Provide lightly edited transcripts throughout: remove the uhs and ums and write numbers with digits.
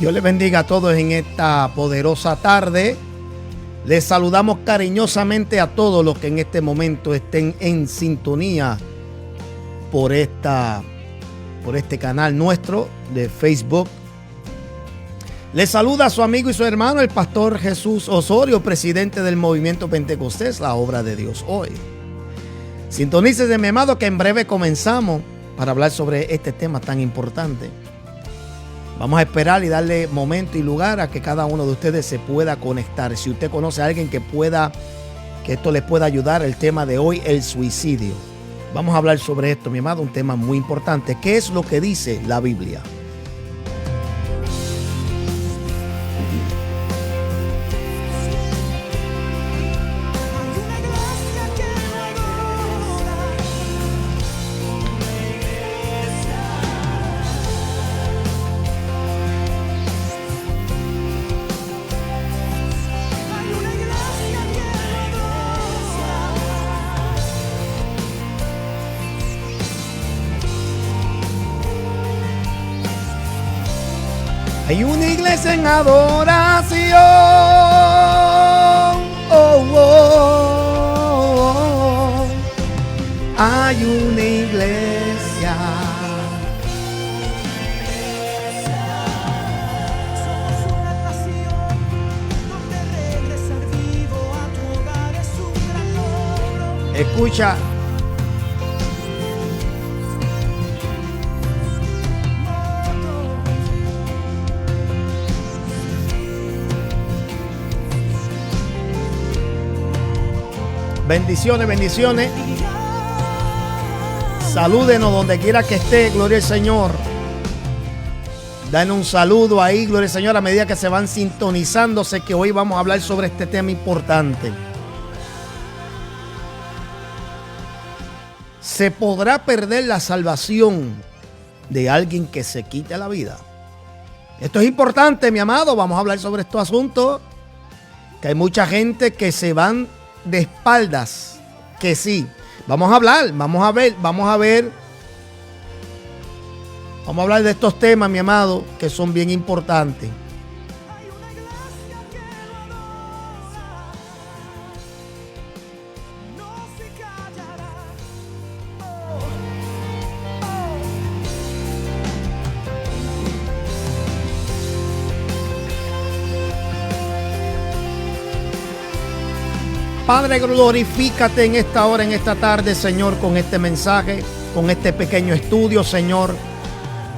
Dios les bendiga a todos en esta poderosa tarde. Les saludamos cariñosamente a todos los que en este momento estén en sintonía por este canal nuestro de Facebook. Les saluda a su amigo y su hermano, el pastor Jesús Osorio, presidente del Movimiento Pentecostés, la obra de Dios hoy. Sintonícese, mi amado, que en breve comenzamos para hablar sobre este tema tan importante. Vamos a esperar y darle momento y lugar a que cada uno de ustedes se pueda conectar. Si usted conoce a alguien que esto les pueda ayudar, el tema de hoy, el suicidio. Vamos a hablar sobre esto, mi amado, un tema muy importante. ¿Qué es lo que dice la Biblia? Hay una iglesia en adoración. Oh, oh, oh. Hay una iglesia. Somos una nación donde regresar vivo a tu hogar es un gran logro. Escucha. Bendiciones, bendiciones. Salúdenos donde quiera que esté, gloria al Señor. Danos un saludo ahí, gloria al Señor, a medida que se van sintonizándose, que hoy vamos a hablar sobre este tema importante. ¿Se podrá perder la salvación de alguien que se quite la vida? Esto es importante, mi amado. Vamos a hablar sobre estos asuntos. Que hay mucha gente que se van de espaldas, que sí. Vamos a hablar, vamos a hablar de estos temas, mi amado, que son bien importantes. Hay una iglesia que adosa, no se callará. Oh, Padre, glorifícate en esta hora, en esta tarde, Señor, con este mensaje, con este pequeño estudio, Señor,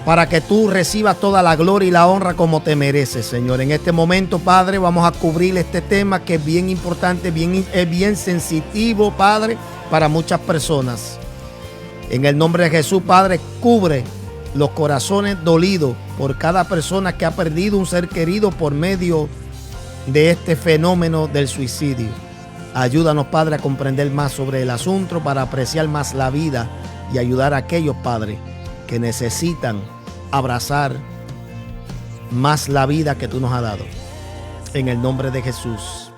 para que tú recibas toda la gloria y la honra como te mereces, Señor. En este momento, Padre, vamos a cubrir este tema que es bien importante, es bien sensitivo, Padre, para muchas personas. En el nombre de Jesús, Padre, cubre los corazones dolidos por cada persona que ha perdido un ser querido por medio de este fenómeno del suicidio. Ayúdanos, Padre, a comprender más sobre el asunto para apreciar más la vida y ayudar a aquellos, Padre, que necesitan abrazar más la vida que tú nos has dado. En el nombre de Jesús.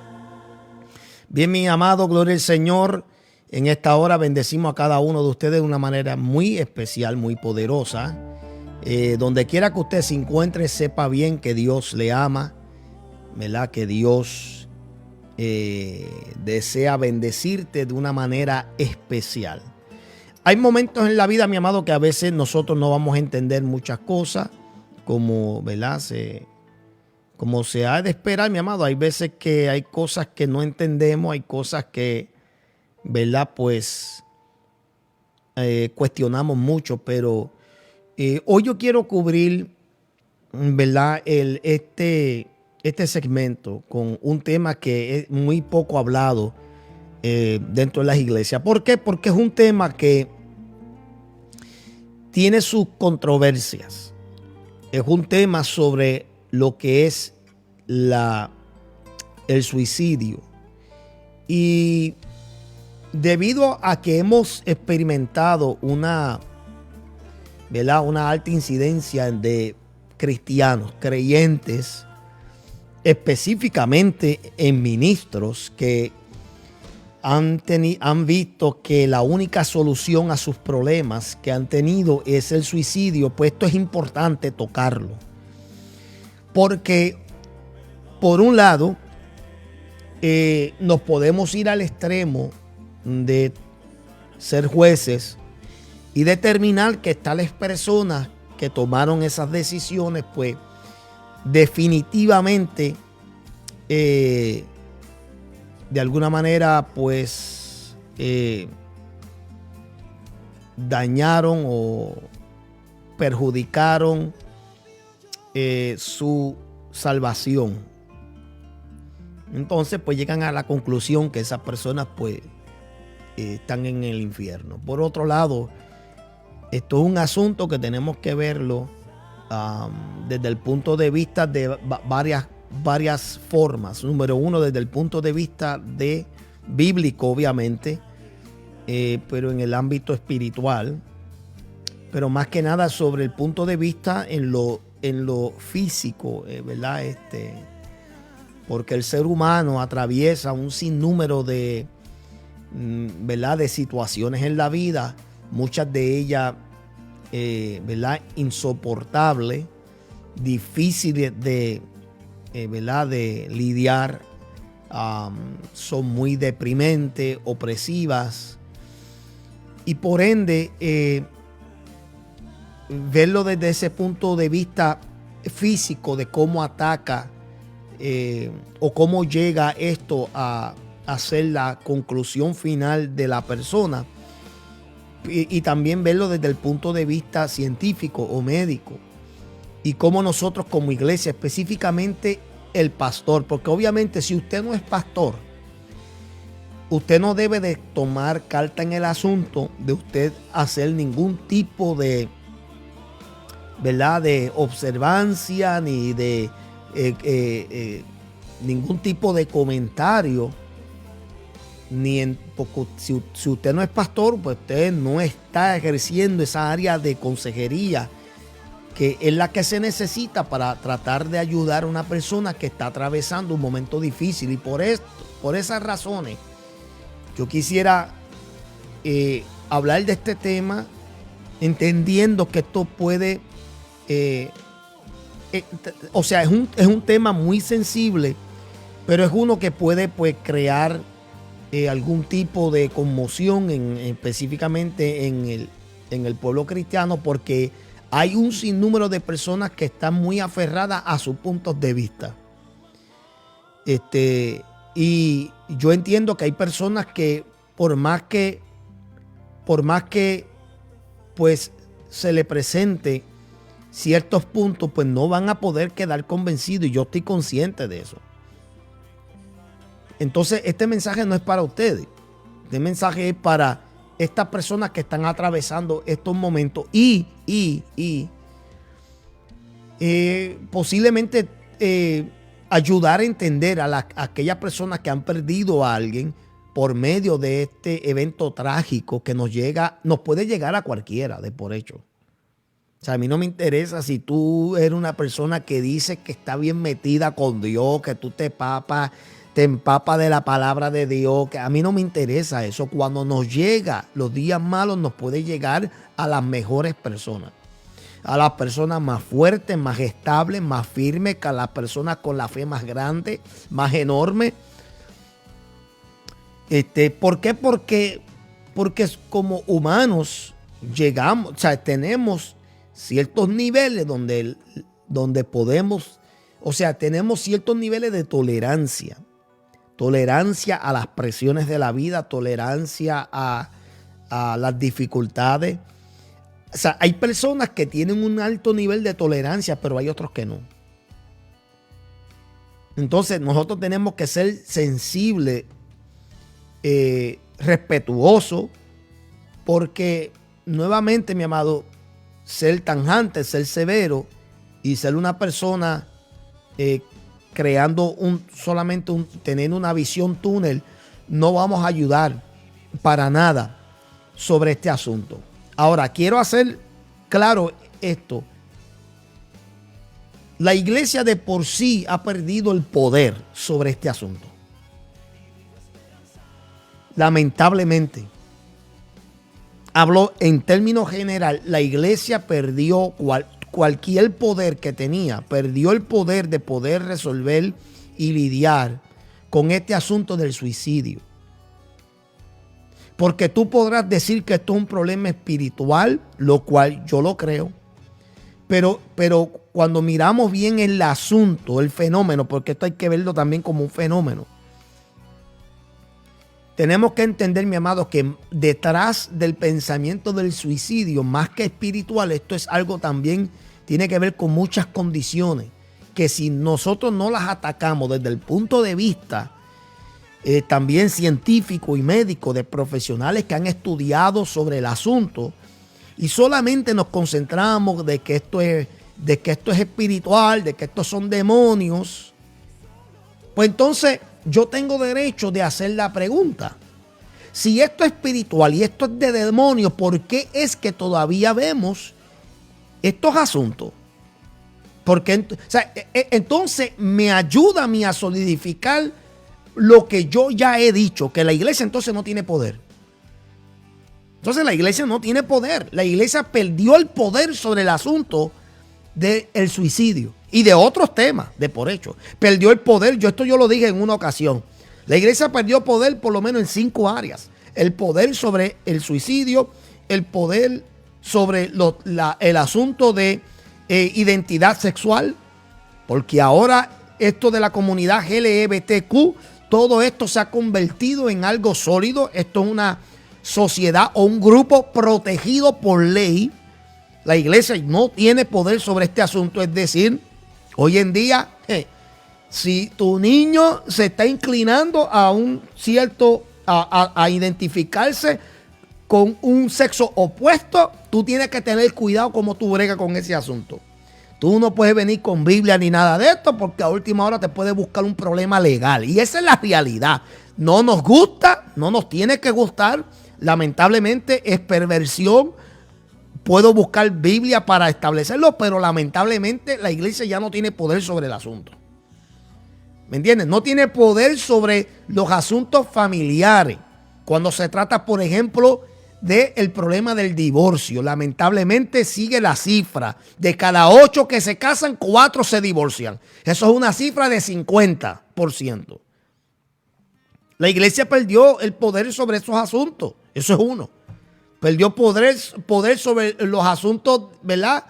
Bien, mi amado, gloria al Señor. En esta hora bendecimos a cada uno de ustedes de una manera muy especial, muy poderosa. Donde quiera que usted se encuentre, sepa bien que Dios le ama, ¿verdad? Que Dios desea bendecirte de una manera especial. Hay momentos en la vida, mi amado, que a veces nosotros no vamos a entender muchas cosas, como, ¿verdad? Como se ha de esperar, mi amado. Hay veces que hay cosas que no entendemos, hay cosas que, ¿verdad? Pues cuestionamos mucho, pero hoy yo quiero cubrir, ¿verdad? Este segmento con un tema que es muy poco hablado dentro de las iglesias. ¿Por qué? Porque es un tema que tiene sus controversias. Es un tema sobre lo que es el suicidio. Y debido a que hemos experimentado una alta incidencia de cristianos, creyentes, específicamente en ministros que han visto que la única solución a sus problemas que han tenido es el suicidio, pues esto es importante tocarlo. Porque, por un lado, nos podemos ir al extremo de ser jueces y determinar que tales personas que tomaron esas decisiones, pues definitivamente, de alguna manera, pues dañaron o perjudicaron su salvación. Entonces, pues llegan a la conclusión que esas personas, pues, están en el infierno. Por otro lado, esto es un asunto que tenemos que verlo desde el punto de vista de varias formas. Número uno, desde el punto de vista de bíblico, obviamente, pero en el ámbito espiritual, pero más que nada sobre el punto de vista en lo físico, ¿verdad? Porque el ser humano atraviesa un sinnúmero de, ¿verdad?, de situaciones en la vida, muchas de ellas, ¿verdad?, insoportables, difíciles de, ¿verdad?, de lidiar, son muy deprimentes, opresivas, y por ende, verlo desde ese punto de vista físico de cómo ataca o cómo llega esto a ser la conclusión final de la persona, y también verlo desde el punto de vista científico o médico, y cómo nosotros como iglesia, específicamente el pastor, porque obviamente si usted no es pastor, usted no debe de tomar carta en el asunto de usted hacer ningún tipo de, ¿verdad?, de observancia ni de ningún tipo de comentario, porque si usted no es pastor, pues usted no está ejerciendo esa área de consejería que es la que se necesita para tratar de ayudar a una persona que está atravesando un momento difícil. Y por esas razones, yo quisiera hablar de este tema, entendiendo que esto puede, o sea, es un tema muy sensible, pero es uno que puede, pues, crear algún tipo de conmoción específicamente en el pueblo cristiano, porque hay un sinnúmero de personas que están muy aferradas a sus puntos de vista. Y yo entiendo que hay personas que por más que pues se le presente ciertos puntos, pues no van a poder quedar convencidos, y yo estoy consciente de eso. Entonces, este mensaje no es para ustedes. Este mensaje es para estas personas que están atravesando estos momentos y posiblemente ayudar a entender a aquellas personas que han perdido a alguien por medio de este evento trágico que nos puede llegar a cualquiera de por hecho. O sea, a mí no me interesa si tú eres una persona que dice que está bien metida con Dios, que tú te empapas de la palabra de Dios, que a mí no me interesa eso. Cuando nos llega los días malos, nos puede llegar a las mejores personas, a las personas más fuertes, más estables, más firmes, que a las personas con la fe más grande, más enorme. ¿Por qué? Porque como humanos llegamos, o sea, tenemos ciertos niveles donde podemos, o sea, tenemos ciertos niveles de tolerancia a las presiones de la vida, tolerancia a las dificultades. O sea, hay personas que tienen un alto nivel de tolerancia, pero hay otros que no. Entonces, nosotros tenemos que ser sensibles, respetuosos, porque nuevamente, mi amado, ser tajante, ser severo y ser una persona creando tener una visión túnel, no vamos a ayudar para nada sobre este asunto. Ahora, quiero hacer claro esto. La iglesia de por sí ha perdido el poder sobre este asunto. Lamentablemente. Hablo en términos general, la iglesia perdió cualquier poder que tenía, perdió el poder de poder resolver y lidiar con este asunto del suicidio. Porque tú podrás decir que esto es un problema espiritual, lo cual yo lo creo. Pero cuando miramos bien el asunto, el fenómeno, porque esto hay que verlo también como un fenómeno, tenemos que entender, mi amado, que detrás del pensamiento del suicidio, más que espiritual, esto es algo también, tiene que ver con muchas condiciones, que si nosotros no las atacamos desde el punto de vista también científico y médico de profesionales que han estudiado sobre el asunto, y solamente nos concentramos de que esto es espiritual, de que estos son demonios, pues entonces yo tengo derecho de hacer la pregunta. Si esto es espiritual y esto es de demonios, ¿por qué es que todavía vemos estos asuntos? Porque entonces me ayuda a mí a solidificar lo que yo ya he dicho, que la iglesia entonces no tiene poder. Entonces la iglesia no tiene poder. La iglesia perdió el poder sobre el asunto del suicidio y de otros temas, de por hecho. Perdió el poder. Esto yo lo dije en una ocasión. La iglesia perdió poder por lo menos en 5 áreas. El poder sobre el suicidio, el poder sobre el asunto de identidad sexual, porque ahora esto de la comunidad LGBTQ, todo esto se ha convertido en algo sólido. Esto es una sociedad o un grupo protegido por ley. La iglesia no tiene poder sobre este asunto. Es decir, hoy en día, si tu niño se está inclinando a un cierto, a identificarse con un sexo opuesto, tú tienes que tener cuidado cómo tú bregas con ese asunto. Tú no puedes venir con Biblia ni nada de esto, porque a última hora te puede buscar un problema legal. Y esa es la realidad. No nos gusta, no nos tiene que gustar. Lamentablemente es perversión. Puedo buscar Biblia para establecerlo, pero lamentablemente la iglesia ya no tiene poder sobre el asunto. ¿Me entiendes? No tiene poder sobre los asuntos familiares. Cuando se trata, por ejemplo, del problema del divorcio, lamentablemente sigue la cifra. De cada 8 que se casan, 4 se divorcian. Eso es una cifra de 50%. La iglesia perdió el poder sobre esos asuntos. Eso es uno. Perdió poder sobre los asuntos, ¿verdad?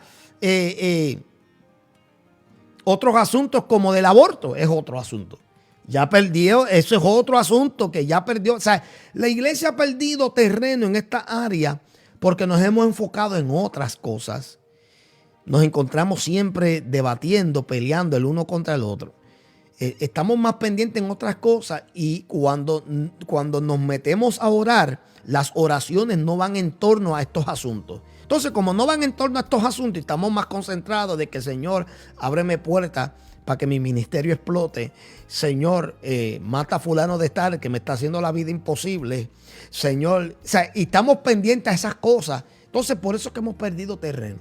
Otros asuntos como del aborto es otro asunto. Ya perdió, eso es otro asunto que ya perdió. O sea, la iglesia ha perdido terreno en esta área porque nos hemos enfocado en otras cosas. Nos encontramos siempre debatiendo, peleando el uno contra el otro. Estamos más pendientes en otras cosas y cuando nos metemos a orar, las oraciones no van en torno a estos asuntos. Entonces, como no van en torno a estos asuntos y estamos más concentrados de que, Señor, ábreme puertas para que mi ministerio explote. Señor, mata a fulano de tal que me está haciendo la vida imposible. Señor, o sea, y estamos pendientes a esas cosas. Entonces, por eso es que hemos perdido terreno.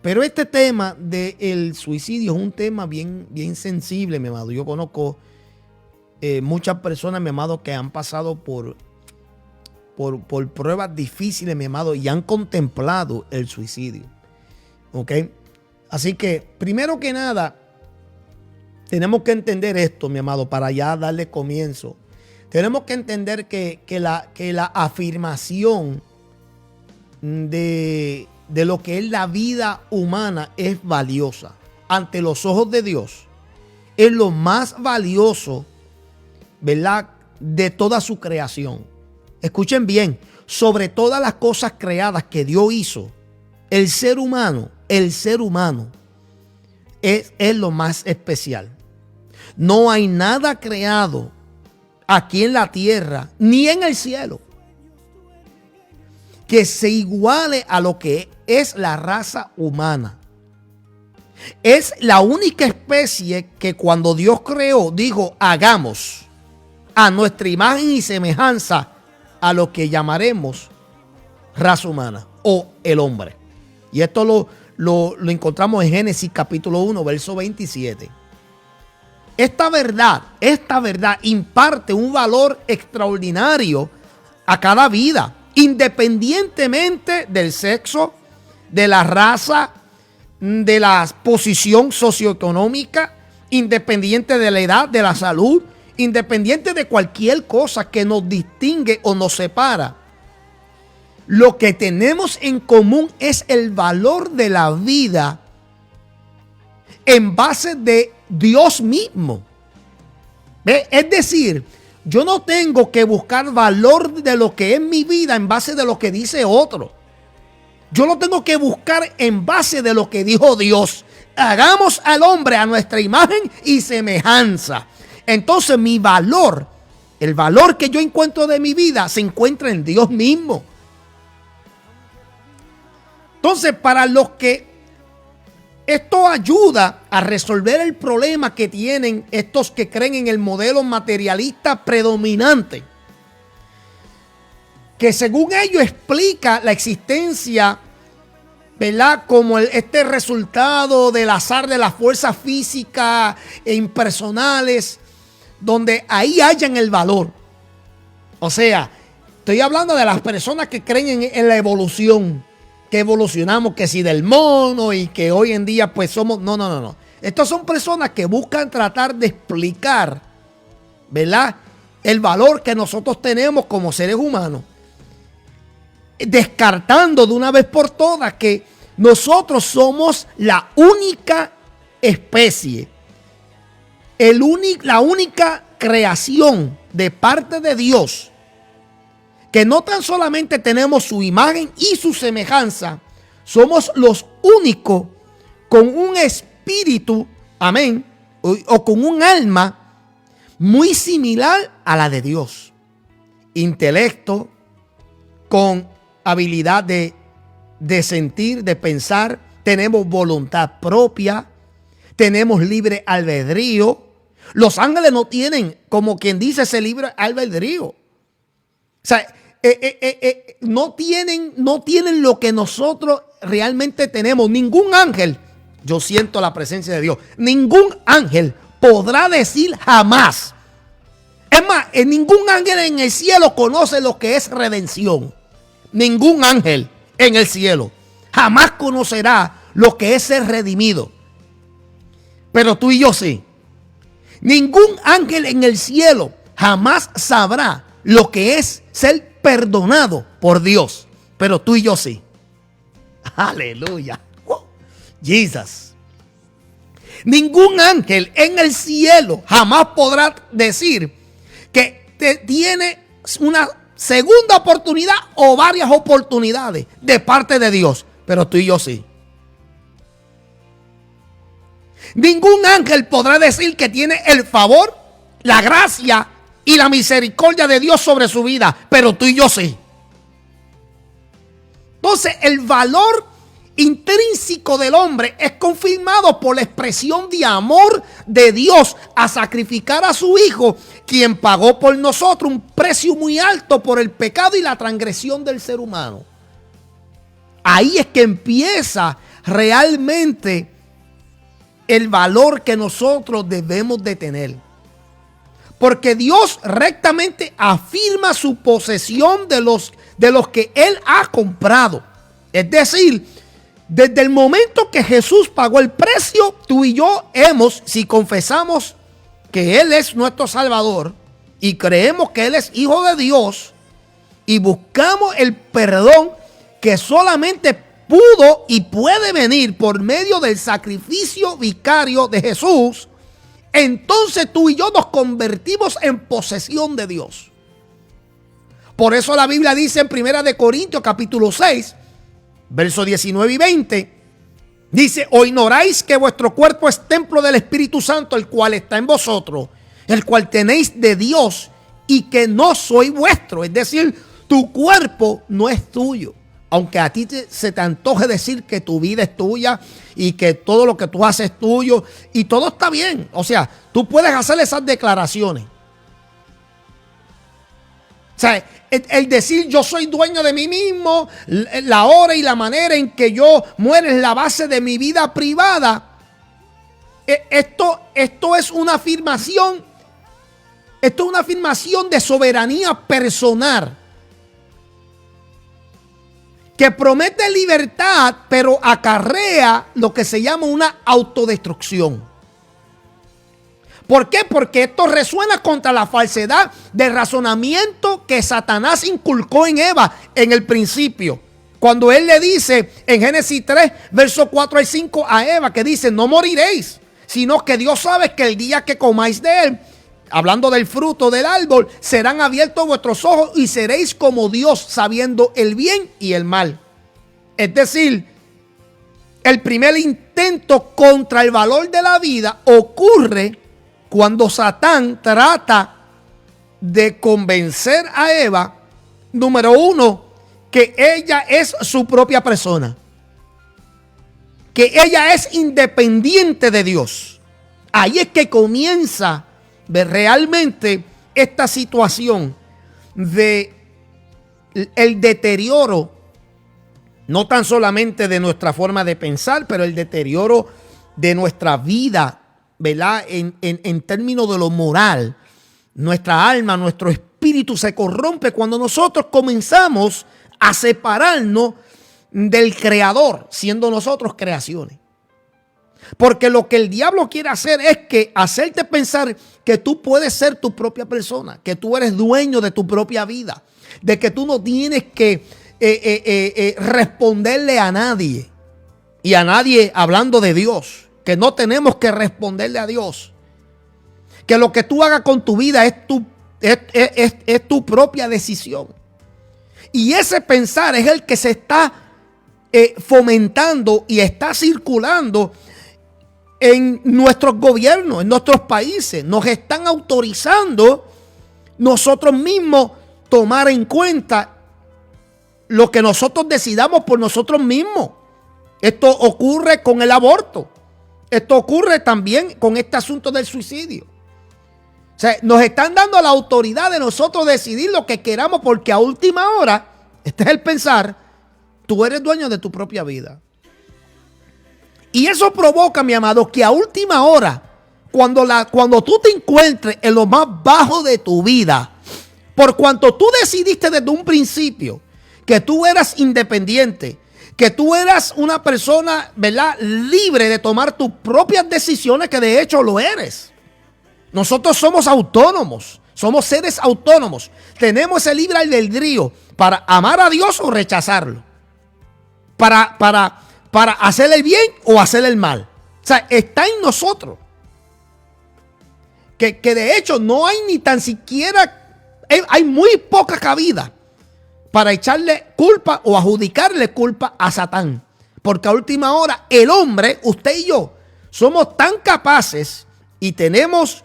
Pero este tema del suicidio es un tema bien, bien sensible, mi amado. Yo conozco muchas personas, mi amado, que han pasado por pruebas difíciles, mi amado, y han contemplado el suicidio. ¿Ok? Así que, primero que nada, tenemos que entender esto, mi amado, para ya darle comienzo. Tenemos que entender que la afirmación de lo que es la vida humana es valiosa. Ante los ojos de Dios, es lo más valioso, ¿verdad?, de toda su creación. Escuchen bien, sobre todas las cosas creadas que Dios hizo, el ser humano es lo más especial. No hay nada creado aquí en la tierra ni en el cielo que se iguale a lo que es la raza humana. Es la única especie que cuando Dios creó, dijo, hagamos a nuestra imagen y semejanza a lo que llamaremos raza humana o el hombre. Y esto lo encontramos en Génesis capítulo 1, verso 27. Esta verdad imparte un valor extraordinario a cada vida, independientemente del sexo, de la raza, de la posición socioeconómica, independiente de la edad, de la salud, independiente de cualquier cosa que nos distingue o nos separa. Lo que tenemos en común es el valor de la vida en base de Dios mismo. ¿Ve? Es decir, yo no tengo que buscar valor de lo que es mi vida en base de lo que dice otro. Yo lo tengo que buscar en base de lo que dijo Dios. Hagamos al hombre a nuestra imagen y semejanza. Entonces mi valor, el valor que yo encuentro de mi vida, se encuentra en Dios mismo. Entonces, para los que esto ayuda a resolver el problema que tienen estos que creen en el modelo materialista predominante, que según ellos explica la existencia, ¿verdad?, como este resultado del azar de las fuerzas físicas e impersonales, donde ahí hallan el valor. O sea, estoy hablando de las personas que creen en la evolución, que evolucionamos, que si del mono y que hoy en día pues somos... No. Estas son personas que buscan tratar de explicar, ¿verdad?, el valor que nosotros tenemos como seres humanos, descartando de una vez por todas que nosotros somos la única especie, la única creación de parte de Dios, que no tan solamente tenemos su imagen y su semejanza, somos los únicos con un espíritu, amén, o con un alma muy similar a la de Dios. Intelecto, con habilidad de sentir, de pensar, tenemos voluntad propia, tenemos libre albedrío. Los ángeles no tienen, como quien dice, ese libre albedrío. O sea, no tienen lo que nosotros realmente tenemos. Ningún ángel, yo siento la presencia de Dios, ningún ángel podrá decir jamás. Es más, ningún ángel en el cielo conoce lo que es redención. Ningún ángel en el cielo jamás conocerá lo que es ser redimido. Pero tú y yo sí. Ningún ángel en el cielo jamás sabrá lo que es ser perdonado por Dios. Pero tú y yo sí. Aleluya. Jesus. Ningún ángel en el cielo jamás podrá decir que tiene una segunda oportunidad o varias oportunidades de parte de Dios. Pero tú y yo sí. Ningún ángel podrá decir que tiene el favor, la gracia y la misericordia de Dios sobre su vida. Pero tú y yo sí. Entonces, el valor intrínseco del hombre es confirmado por la expresión de amor de Dios a sacrificar a su Hijo, quien pagó por nosotros un precio muy alto por el pecado y la transgresión del ser humano. Ahí es que empieza realmente el valor que nosotros debemos de tener. Porque Dios rectamente afirma su posesión de los que Él ha comprado. Es decir, desde el momento que Jesús pagó el precio, tú y yo si confesamos que Él es nuestro Salvador y creemos que Él es Hijo de Dios y buscamos el perdón que solamente pudo y puede venir por medio del sacrificio vicario de Jesús, entonces tú y yo nos convertimos en posesión de Dios. Por eso la Biblia dice en 1 Corintios capítulo 6, versos 19 y 20, dice: ¿o ignoráis que vuestro cuerpo es templo del Espíritu Santo, el cual está en vosotros, el cual tenéis de Dios, y que no soy vuestro? Es decir, tu cuerpo no es tuyo. Aunque a ti se te antoje decir que tu vida es tuya y que todo lo que tú haces es tuyo y todo está bien. O sea, tú puedes hacer esas declaraciones. O sea, el decir yo soy dueño de mí mismo, la hora y la manera en que yo muero es la base de mi vida privada. Esto es una afirmación. Esto es una afirmación de soberanía personal. que promete libertad, pero acarrea lo que se llama una autodestrucción. ¿Por qué? Porque esto resuena contra la falsedad del razonamiento que Satanás inculcó en Eva en el principio. Cuando él le dice en Génesis 3, verso 4 al 5 a Eva, que dice, no moriréis, sino que Dios sabe que el día que comáis de él, hablando del fruto del árbol, serán abiertos vuestros ojos y seréis como Dios, sabiendo el bien y el mal. Es decir, el primer intento contra el valor de la vida ocurre cuando Satán trata de convencer a Eva, número uno, que ella es su propia persona, que ella es independiente de Dios. Ahí es que comienza realmente esta situación de el deterioro, no tan solamente de nuestra forma de pensar, pero el deterioro de nuestra vida, ¿verdad? En términos de lo moral. Nuestra alma, nuestro espíritu se corrompe cuando nosotros comenzamos a separarnos del Creador, siendo nosotros creaciones. Porque lo que el diablo quiere hacer es que hacerte pensar que tú puedes ser tu propia persona, que tú eres dueño de tu propia vida, de que tú no tienes que responderle a nadie. Y a nadie hablando de Dios, que no tenemos que responderle a Dios. Que lo que tú hagas con tu vida es tu propia decisión. Y ese pensar es el que se está fomentando y está circulando en nuestros gobiernos, en nuestros países. Nos están autorizando nosotros mismos tomar en cuenta lo que nosotros decidamos por nosotros mismos. Esto ocurre con el aborto. Esto ocurre también con este asunto del suicidio. O sea, nos están dando la autoridad de nosotros decidir lo que queramos, porque a última hora, este es el pensar, tú eres dueño de tu propia vida. Y eso provoca, mi amado, que a última hora, cuando tú te encuentres en lo más bajo de tu vida, por cuanto tú decidiste desde un principio que tú eras independiente, que tú eras una persona, ¿verdad?, libre de tomar tus propias decisiones, que de hecho lo eres. Nosotros somos autónomos, somos seres autónomos. Tenemos ese libre albedrío para amar a Dios o rechazarlo. Para hacer el bien o hacer el mal. O sea, está en nosotros. Que de hecho no hay ni tan siquiera, hay muy poca cabida para echarle culpa o adjudicarle culpa a Satán. Porque a última hora el hombre, usted y yo, somos tan capaces y tenemos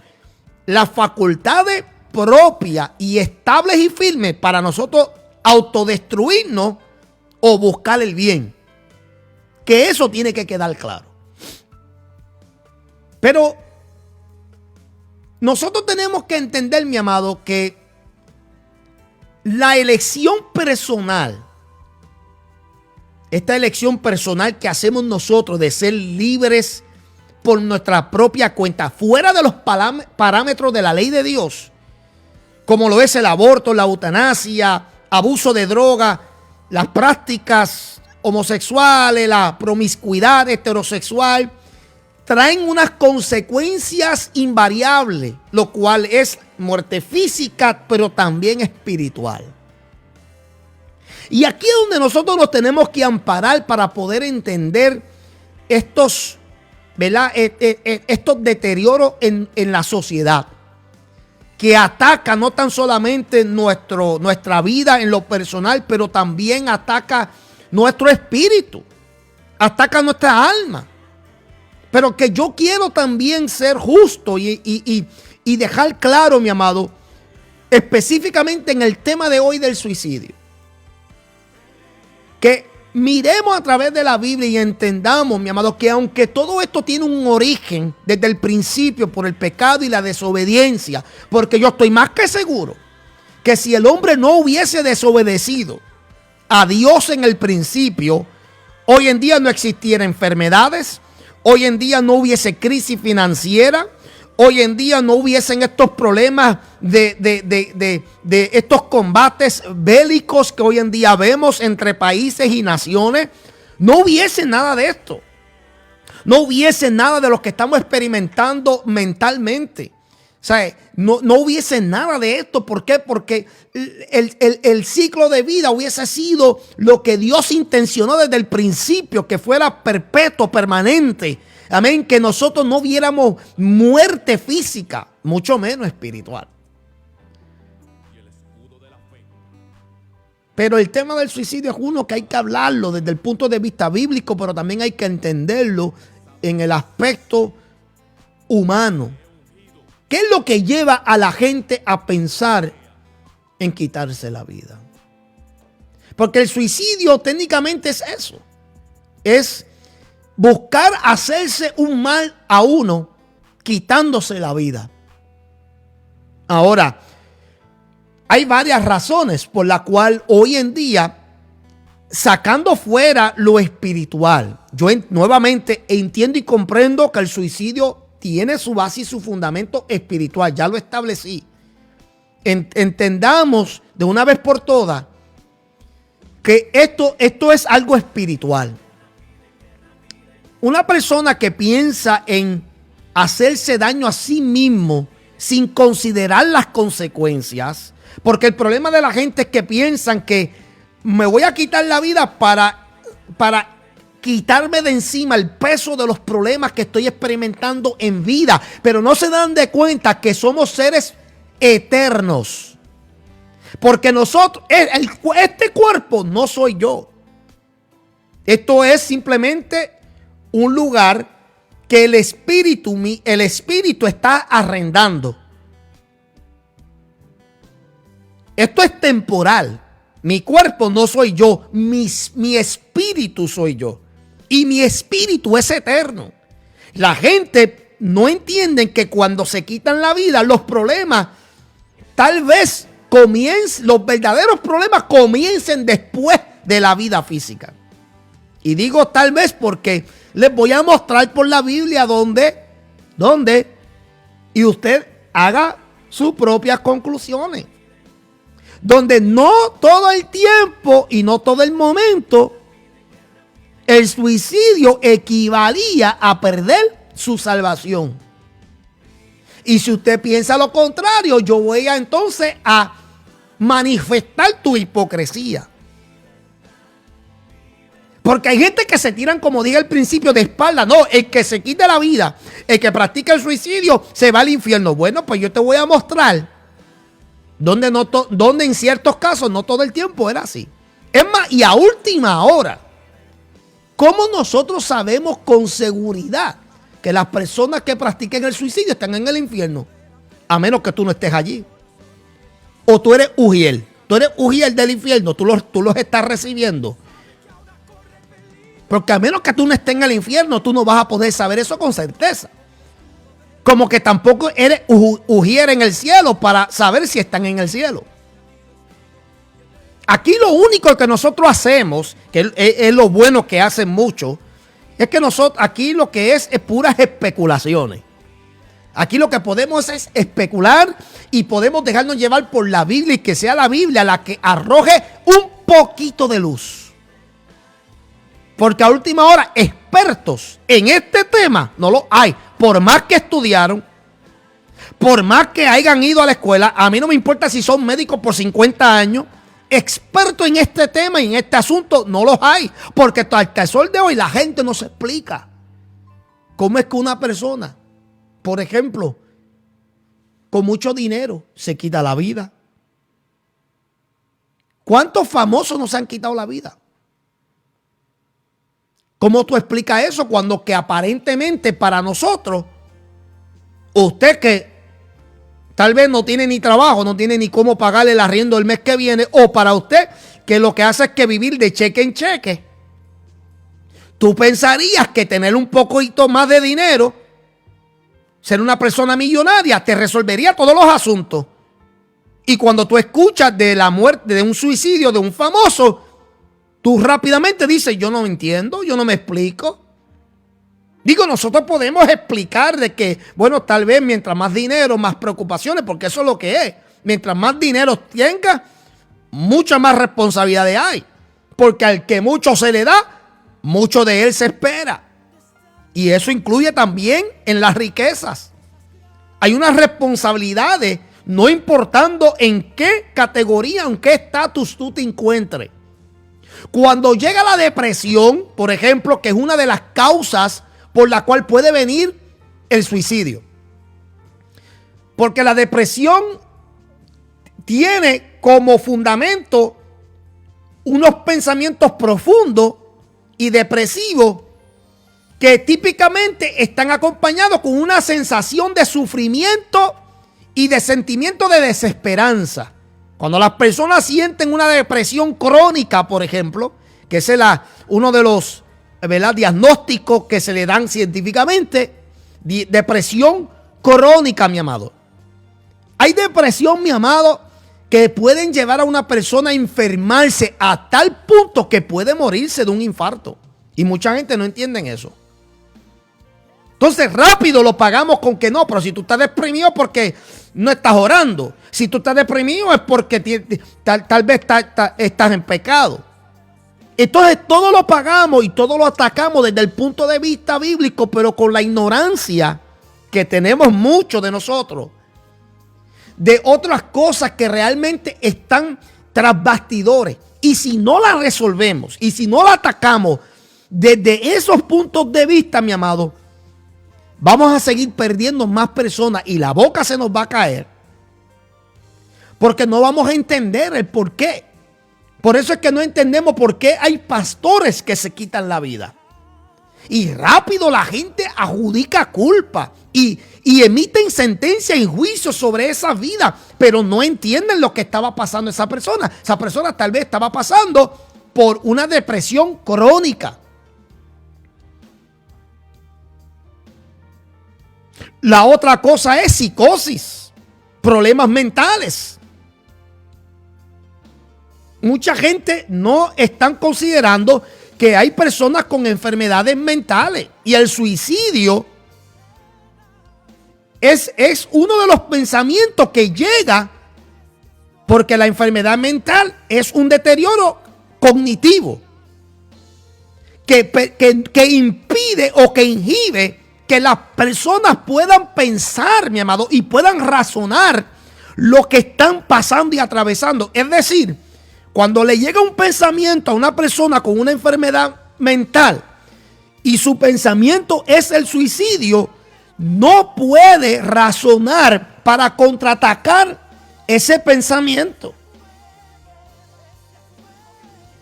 las facultades propias y estables y firmes para nosotros autodestruirnos o buscar el bien. Que eso tiene que quedar claro. Pero nosotros tenemos que entender, mi amado, que la elección personal, esta elección personal que hacemos nosotros de ser libres por nuestra propia cuenta, fuera de los parámetros de la ley de Dios, como lo es el aborto, la eutanasia, abuso de droga, las prácticas homosexuales, la promiscuidad heterosexual, traen unas consecuencias invariables, lo cual es muerte física, pero también espiritual. Y aquí es donde nosotros nos tenemos que amparar para poder entender estos, ¿verdad?, estos deterioros en la sociedad, que ataca no tan solamente nuestra vida en lo personal, pero también ataca nuestro espíritu, ataca nuestra alma. Pero que yo quiero también ser justo y dejar claro, mi amado, específicamente en el tema de hoy del suicidio, que miremos a través de la Biblia y entendamos, mi amado, que aunque todo esto tiene un origen desde el principio por el pecado y la desobediencia, porque yo estoy más que seguro que si el hombre no hubiese desobedecido a Dios en el principio, hoy en día no existieran enfermedades, hoy en día no hubiese crisis financiera, hoy en día no hubiesen estos problemas de estos combates bélicos que hoy en día vemos entre países y naciones. No hubiese nada de esto. No hubiese nada de lo que estamos experimentando mentalmente. O sea, no hubiese nada de esto. ¿Por qué? Porque el ciclo de vida hubiese sido lo que Dios intencionó desde el principio, que fuera perpetuo, permanente. Amén, que nosotros no viéramos muerte física, mucho menos espiritual. Pero el tema del suicidio es uno que hay que hablarlo desde el punto de vista bíblico, pero también hay que entenderlo en el aspecto humano. ¿Qué es lo que lleva a la gente a pensar en quitarse la vida? Porque el suicidio técnicamente es eso. Es buscar hacerse un mal a uno quitándose la vida. Ahora, hay varias razones por la cual hoy en día, sacando fuera lo espiritual, yo nuevamente entiendo y comprendo que el suicidio tiene su base y su fundamento espiritual. Ya lo establecí. Entendamos de una vez por todas que esto es algo espiritual. Una persona que piensa en hacerse daño a sí mismo sin considerar las consecuencias, porque el problema de la gente es que piensan que me voy a quitar la vida para quitarme de encima el peso de los problemas que estoy experimentando en vida, pero no se dan de cuenta que somos seres eternos, porque nosotros, este cuerpo no soy yo. Esto es simplemente un lugar que el espíritu está arrendando. Esto es temporal. Mi cuerpo no soy yo, mi espíritu soy yo. Y mi espíritu es eterno. La gente no entiende que cuando se quitan la vida, los problemas, tal vez los verdaderos problemas comiencen después de la vida física. Y digo tal vez porque les voy a mostrar por la Biblia dónde, y usted haga sus propias conclusiones. Donde no todo el tiempo y no todo el momento el suicidio equivalía a perder su salvación. Y si usted piensa lo contrario, yo voy entonces a manifestar tu hipocresía. Porque hay gente que se tiran, como dije al principio, de espalda. No, el que se quite la vida, el que practica el suicidio, se va al infierno. Bueno, pues yo te voy a mostrar donde en ciertos casos no todo el tiempo era así. Es más, y a última hora, ¿cómo nosotros sabemos con seguridad que las personas que practiquen el suicidio están en el infierno? A menos que tú no estés allí. O tú eres Ujiel. Tú eres Ujiel del infierno. Tú los estás recibiendo. Porque a menos que tú no estés en el infierno, tú no vas a poder saber eso con certeza. Como que tampoco eres Ujiel en el cielo para saber si están en el cielo. Aquí lo único que nosotros hacemos, que es lo bueno que hacen muchos, es que nosotros aquí lo que es puras especulaciones. Aquí lo que podemos es especular y podemos dejarnos llevar por la Biblia y que sea la Biblia la que arroje un poquito de luz. Porque a última hora, expertos en este tema no lo hay. Por más que estudiaron, por más que hayan ido a la escuela, a mí no me importa si son médicos por 50 años, expertos en este tema y en este asunto no los hay. Porque hasta el sol de hoy la gente no se explica cómo es que una persona, por ejemplo, con mucho dinero se quita la vida. ¿Cuántos famosos no se han quitado la vida? ¿Cómo tú explicas eso cuando que aparentemente para nosotros, usted que tal vez no tiene ni trabajo, no tiene ni cómo pagarle el arriendo el mes que viene, o para usted que lo que hace es que vivir de cheque en cheque, tú pensarías que tener un poquito más de dinero, ser una persona millonaria, te resolvería todos los asuntos. Y cuando tú escuchas de la muerte, de un suicidio de un famoso, tú rápidamente dices, yo no entiendo, yo no me explico. Digo, nosotros podemos explicar de que, bueno, tal vez mientras más dinero, más preocupaciones, porque eso es lo que es. Mientras más dinero tenga, mucha más responsabilidades hay. Porque al que mucho se le da, mucho de él se espera. Y eso incluye también en las riquezas. Hay unas responsabilidades, no importando en qué categoría, en qué estatus tú te encuentres. Cuando llega la depresión, por ejemplo, que es una de las causas por la cual puede venir el suicidio. Porque la depresión tiene como fundamento unos pensamientos profundos y depresivos que típicamente están acompañados con una sensación de sufrimiento y de sentimiento de desesperanza. Cuando las personas sienten una depresión crónica, por ejemplo, que es uno de los diagnósticos que se le dan científicamente, depresión crónica, mi amado. Hay depresión, mi amado, que pueden llevar a una persona a enfermarse a tal punto que puede morirse de un infarto. Y mucha gente no entiende eso. Entonces rápido lo pagamos con que no, pero si tú estás deprimido porque no estás orando. Si tú estás deprimido es porque tal vez estás en pecado. Entonces todo lo pagamos y todo lo atacamos desde el punto de vista bíblico, pero con la ignorancia que tenemos muchos de nosotros de otras cosas que realmente están tras bastidores. Y si no la resolvemos y si no la atacamos desde esos puntos de vista, mi amado, vamos a seguir perdiendo más personas y la boca se nos va a caer porque no vamos a entender el por qué. Por eso es que no entendemos por qué hay pastores que se quitan la vida. Y rápido la gente adjudica culpa y emiten sentencia y juicio sobre esa vida, pero no entienden lo que estaba pasando esa persona. Esa persona tal vez estaba pasando por una depresión crónica. La otra cosa es psicosis, problemas mentales. Mucha gente no están considerando que hay personas con enfermedades mentales y el suicidio es uno de los pensamientos que llega porque la enfermedad mental es un deterioro cognitivo que impide o que inhibe que las personas puedan pensar, mi amado, y puedan razonar lo que están pasando y atravesando. Es decir, cuando le llega un pensamiento a una persona con una enfermedad mental y su pensamiento es el suicidio, no puede razonar para contraatacar ese pensamiento.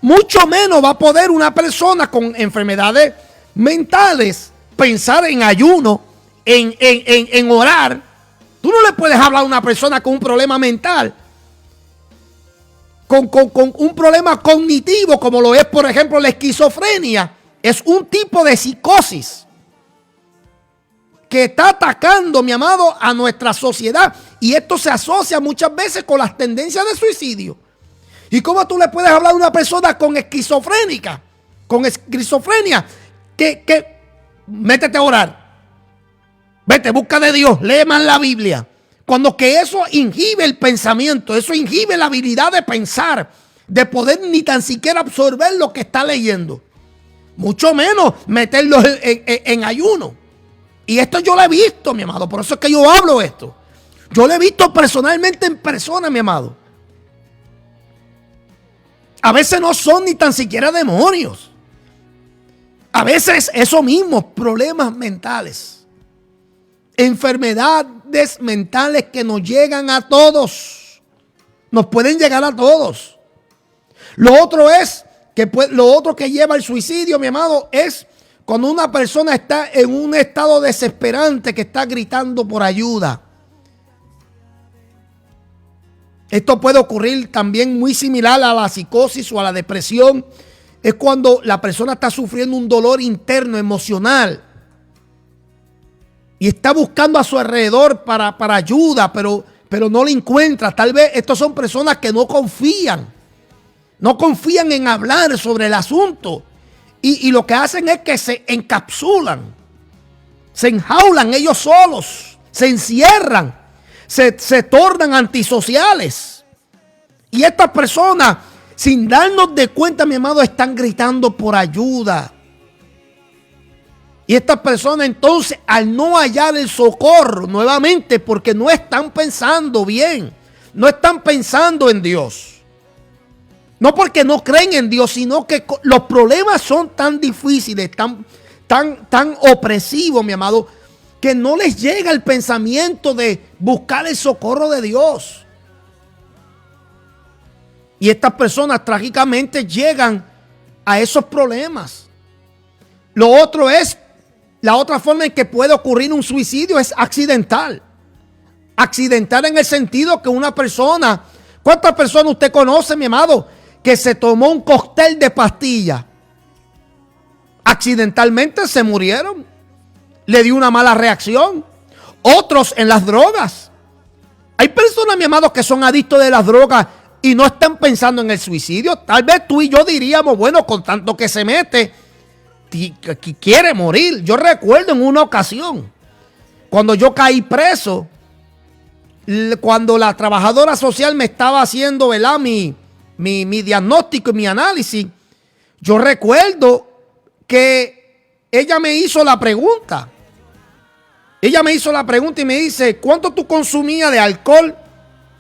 Mucho menos va a poder una persona con enfermedades mentales pensar en ayuno, en orar. Tú no le puedes hablar a una persona con un problema mental, con un problema cognitivo, como lo es, por ejemplo, la esquizofrenia. Es un tipo de psicosis que está atacando, mi amado, a nuestra sociedad. Y esto se asocia muchas veces con las tendencias de suicidio. ¿Y cómo tú le puedes hablar a una persona con esquizofrenia? Que métete a orar. Vete, busca de Dios, lee más la Biblia. Cuando que eso inhibe el pensamiento, eso inhibe la habilidad de pensar, de poder ni tan siquiera absorber lo que está leyendo. Mucho menos meterlo en ayuno. Y esto yo lo he visto, mi amado. Por eso es que yo hablo esto. Yo lo he visto personalmente en persona, mi amado. A veces no son ni tan siquiera demonios. A veces eso mismo, problemas mentales. Enfermedades mentales que nos llegan a todos. Nos pueden llegar a todos. Lo otro que lleva al suicidio, mi amado, es cuando una persona está en un estado desesperante que está gritando por ayuda. Esto puede ocurrir también muy similar a la psicosis o a la depresión. Es cuando la persona está sufriendo un dolor interno, emocional. Y está buscando a su alrededor para ayuda, pero no la encuentra. Tal vez estas son personas que no confían. No confían en hablar sobre el asunto. Y lo que hacen es que se encapsulan. se enjaulan ellos solos, se encierran, se tornan antisociales. Y estas personas, sin darnos de cuenta, mi amado, están gritando por ayuda. Y estas personas entonces, al no hallar el socorro nuevamente, porque no están pensando bien, no están pensando en Dios. No porque no creen en Dios, sino que los problemas son tan difíciles, tan opresivos, mi amado, que no les llega el pensamiento de buscar el socorro de Dios. Y estas personas trágicamente llegan a esos problemas. Lo otro es, la otra forma en que puede ocurrir un suicidio es accidental. Accidental en el sentido que una persona, ¿cuántas personas usted conoce, mi amado, que se tomó un cóctel de pastillas? Accidentalmente se murieron. Le dio una mala reacción. Otros en las drogas. Hay personas, mi amado, que son adictos de las drogas y no están pensando en el suicidio. Tal vez tú y yo diríamos, bueno, con tanto que se mete, que quiere morir. Yo recuerdo en una ocasión, cuando yo caí preso, cuando la trabajadora social me estaba haciendo, ¿verdad?, mi diagnóstico y mi análisis, yo recuerdo que ella me hizo la pregunta. Ella me hizo la pregunta y me dice, ¿cuánto tú consumías de alcohol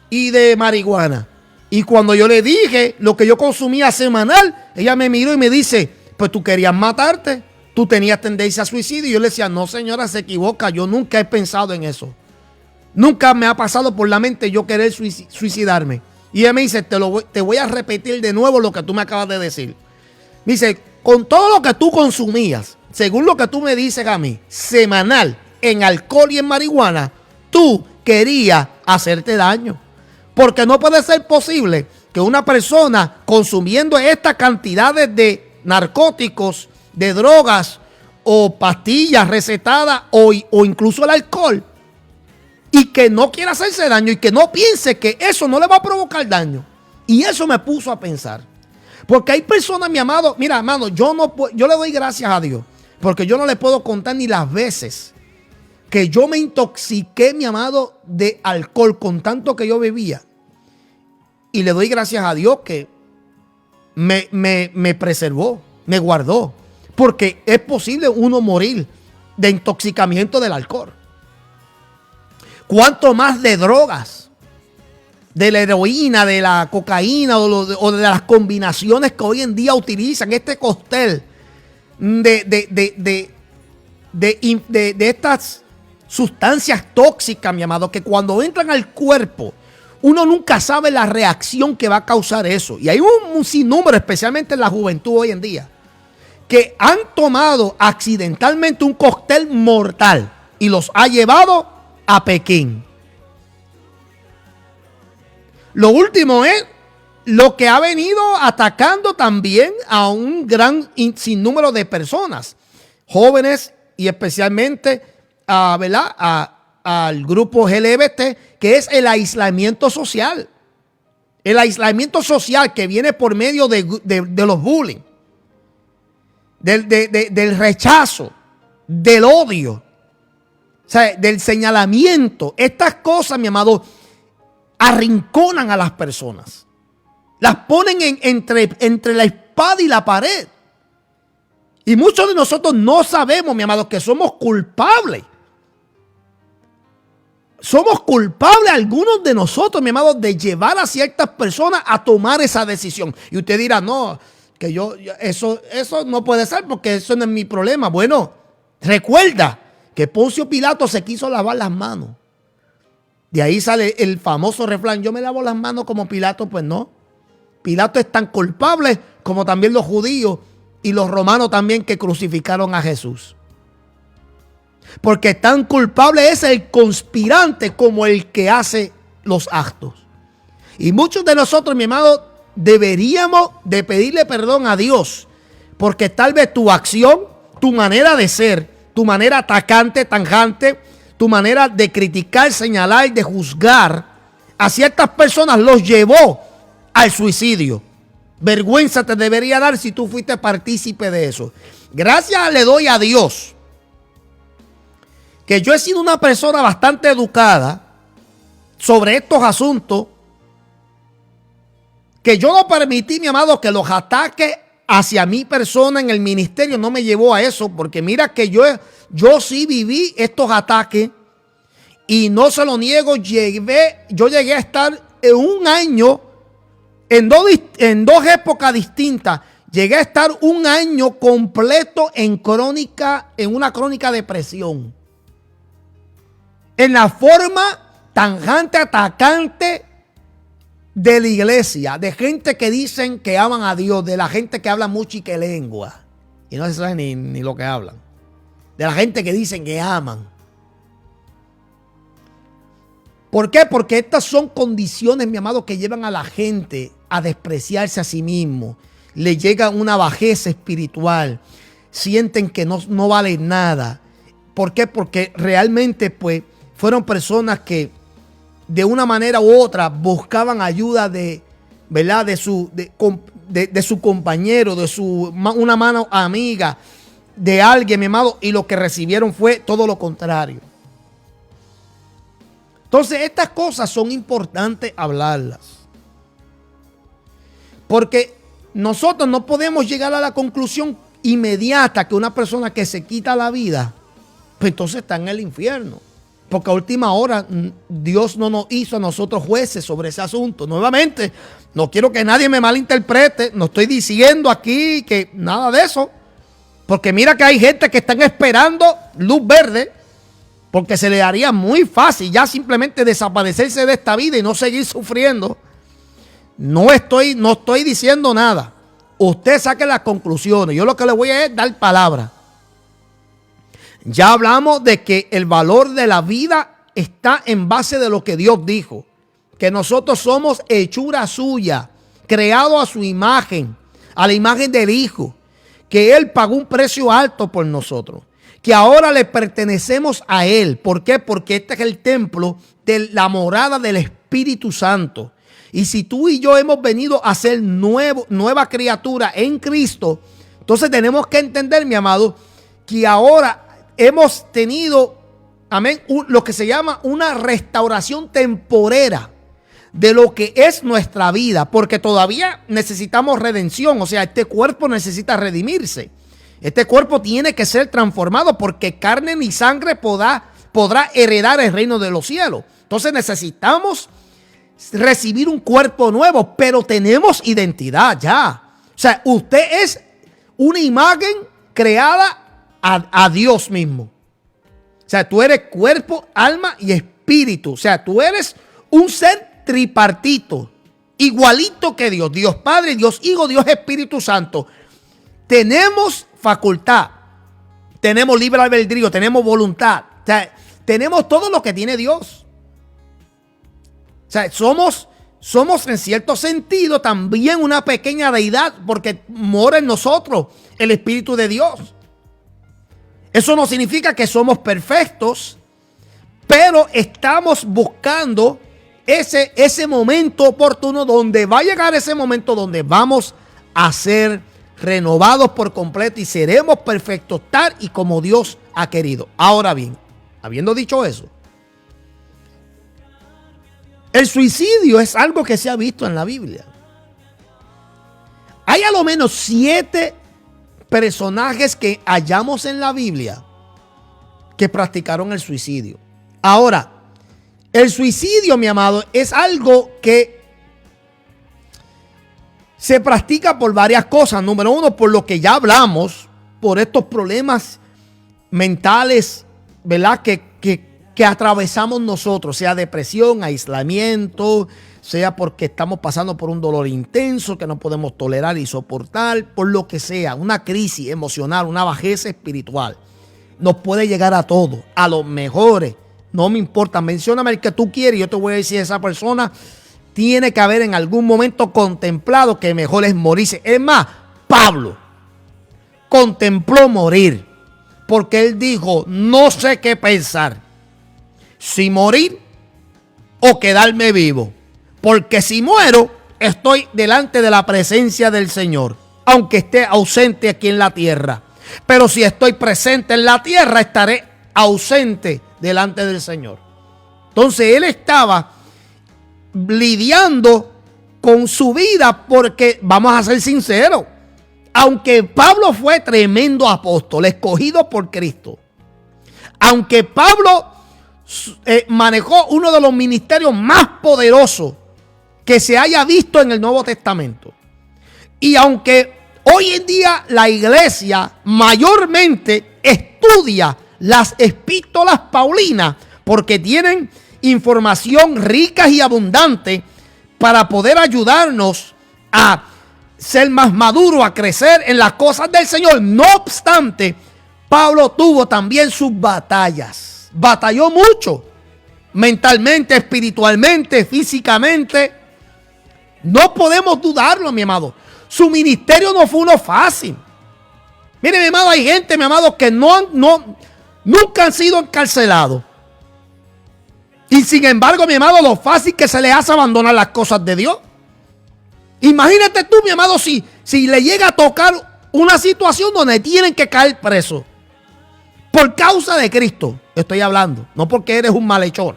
y de marihuana? Y cuando yo le dije lo que yo consumía semanal, ella me miró y me dice, pues tú querías matarte, tú tenías tendencia a suicidio. Y yo le decía, no señora, se equivoca, yo nunca he pensado en eso. Nunca me ha pasado por la mente yo querer suicidarme. Y ella me dice, te voy a repetir de nuevo lo que tú me acabas de decir. Me dice, con todo lo que tú consumías, según lo que tú me dices a mí, semanal, en alcohol y en marihuana, tú querías hacerte daño. Porque no puede ser posible que una persona consumiendo estas cantidades de narcóticos, de drogas o pastillas recetadas o incluso el alcohol, y que no quiera hacerse daño y que no piense que eso no le va a provocar daño. Y eso me puso a pensar. Porque hay personas, mi amado, mira, hermano, yo le doy gracias a Dios, porque yo no le puedo contar ni las veces que yo me intoxiqué, mi amado, de alcohol con tanto que yo bebía. Y le doy gracias a Dios que me preservó, me guardó. Porque es posible uno morir de intoxicamiento del alcohol. ¿Cuánto más de drogas? De la heroína, de la cocaína o de las combinaciones que hoy en día utilizan. Este cóctel de estas sustancias tóxicas, mi amado, que cuando entran al cuerpo, uno nunca sabe la reacción que va a causar eso. Y hay un sinnúmero, especialmente en la juventud hoy en día, que han tomado accidentalmente un cóctel mortal y los ha llevado a Pekín. Lo último es lo que ha venido atacando también a un gran sinnúmero de personas, jóvenes y especialmente al grupo LGBT, que es el aislamiento social. El aislamiento social que viene por medio de los bullying, del rechazo, del odio, o sea, del señalamiento. Estas cosas, mi amado, arrinconan a las personas. Las ponen entre la espada y la pared. Y muchos de nosotros no sabemos, mi amado, que somos culpables. Somos culpables, algunos de nosotros, mi amado, de llevar a ciertas personas a tomar esa decisión. Y usted dirá, no, que eso no puede ser porque eso no es mi problema. Bueno, recuerda que Poncio Pilato se quiso lavar las manos. De ahí sale el famoso refrán, yo me lavo las manos como Pilato. Pues no. Pilato es tan culpable como también los judíos y los romanos también, que crucificaron a Jesús. Porque tan culpable es el conspirante como el que hace los actos. Y muchos de nosotros, mi amado, deberíamos de pedirle perdón a Dios, porque tal vez tu acción, tu manera de ser, tu manera atacante, tanjante, tu manera de criticar, señalar, de juzgar a ciertas personas los llevó al suicidio. Vergüenza te debería dar si tú fuiste partícipe de eso. Gracias le doy a Dios que yo he sido una persona bastante educada sobre estos asuntos, que yo no permití, mi amado, que los ataques hacia mi persona en el ministerio no me llevó a eso, porque mira que yo sí viví estos ataques y no se lo niego, yo llegué a estar en un año, en dos épocas distintas, llegué a estar un año completo en una crónica depresión. En la forma tanjante, atacante de la iglesia, de gente que dicen que aman a Dios, de la gente que habla mucho y que lengua, y no se sabe ni lo que hablan, de la gente que dicen que aman. ¿Por qué? Porque estas son condiciones, mi amado, que llevan a la gente a despreciarse a sí mismo. Le llega una bajeza espiritual, sienten que no valen nada. ¿Por qué? Porque realmente pues fueron personas que de una manera u otra buscaban ayuda ¿verdad? de su compañero, una mano amiga, de alguien, mi amado, y lo que recibieron fue todo lo contrario. Entonces, estas cosas son importantes hablarlas, porque nosotros no podemos llegar a la conclusión inmediata que una persona que se quita la vida, pues entonces está en el infierno. Porque a última hora Dios no nos hizo a nosotros jueces sobre ese asunto. Nuevamente, no quiero que nadie me malinterprete. No estoy diciendo aquí que nada de eso. Porque mira que hay gente que están esperando luz verde. Porque se le haría muy fácil ya simplemente desaparecerse de esta vida y no seguir sufriendo. No estoy diciendo nada. Usted saque las conclusiones. Yo lo que le voy a es dar palabra. Ya hablamos de que el valor de la vida está en base de lo que Dios dijo. Que nosotros somos hechura suya, creado a su imagen, a la imagen del Hijo. Que Él pagó un precio alto por nosotros. Que ahora le pertenecemos a Él. ¿Por qué? Porque este es el templo de la morada del Espíritu Santo. Y si tú y yo hemos venido a ser nueva criatura en Cristo, entonces tenemos que entender, mi amado, que ahora hemos tenido, amén, lo que se llama una restauración temporera de lo que es nuestra vida, porque todavía necesitamos redención, o sea, este cuerpo necesita redimirse. Este cuerpo tiene que ser transformado porque carne ni sangre podrá heredar el reino de los cielos. Entonces necesitamos recibir un cuerpo nuevo, pero tenemos identidad ya. O sea, usted es una imagen creada a Dios mismo. O sea, tú eres cuerpo, alma y espíritu. O sea, tú eres un ser tripartito, igualito que Dios. Dios Padre, Dios Hijo, Dios Espíritu Santo. Tenemos facultad, tenemos libre albedrío, tenemos voluntad. O sea, tenemos todo lo que tiene Dios. O sea, somos en cierto sentido también una pequeña deidad porque mora en nosotros el Espíritu de Dios. Eso no significa que somos perfectos, pero estamos buscando ese momento oportuno donde va a llegar ese momento donde vamos a ser renovados por completo y seremos perfectos tal y como Dios ha querido. Ahora bien, habiendo dicho eso, el suicidio es algo que se ha visto en la Biblia. Hay a lo menos 7 personajes que hallamos en la Biblia que practicaron el suicidio. Ahora, el suicidio, mi amado, es algo que se practica por varias cosas. Número 1, por lo que ya hablamos, por estos problemas mentales, ¿verdad? Que atravesamos nosotros, sea depresión, aislamiento, sea porque estamos pasando por un dolor intenso que no podemos tolerar y soportar, por lo que sea, una crisis emocional, una bajeza espiritual. Nos puede llegar a todos, a los mejores. No me importa, mencióname el que tú quieres y yo te voy a decir, esa persona tiene que haber en algún momento contemplado que mejor es morirse. Es más, Pablo contempló morir porque él dijo, no sé qué pensar, si morir o quedarme vivo, porque si muero estoy delante de la presencia del Señor, aunque esté ausente aquí en la tierra. Pero si estoy presente en la tierra, estaré ausente delante del Señor. Entonces él estaba lidiando con su vida porque, vamos a ser sinceros, aunque Pablo fue tremendo apóstol, escogido por Cristo, aunque Pablo manejó uno de los ministerios más poderosos que se haya visto en el Nuevo Testamento, y aunque hoy en día la iglesia mayormente estudia las epístolas paulinas porque tienen información rica y abundante para poder ayudarnos a ser más maduro, a crecer en las cosas del Señor. No obstante, Pablo tuvo también sus batallas. Batalló mucho, mentalmente, espiritualmente, físicamente. No podemos dudarlo, mi amado. Su ministerio no fue uno fácil. Mire, mi amado, hay gente, mi amado, que nunca han sido encarcelados. Y sin embargo, mi amado, lo fácil que se le hace abandonar las cosas de Dios. Imagínate tú, mi amado, si le llega a tocar una situación donde tienen que caer presos. Por causa de Cristo, estoy hablando. No porque eres un malhechor.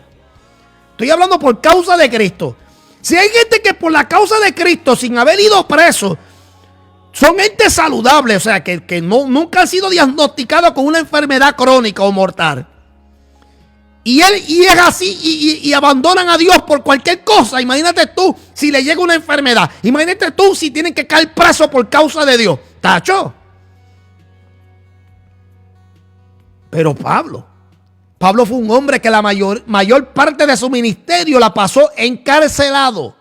Estoy hablando por causa de Cristo. Si hay gente que por la causa de Cristo, sin haber ido preso, son gente saludable, o sea, que nunca han sido diagnosticados con una enfermedad crónica o mortal. Y es así y abandonan a Dios por cualquier cosa. Imagínate tú si le llega una enfermedad. Imagínate tú si tienen que caer preso por causa de Dios. Tacho. Pero Pablo fue un hombre que la mayor parte de su ministerio la pasó encarcelado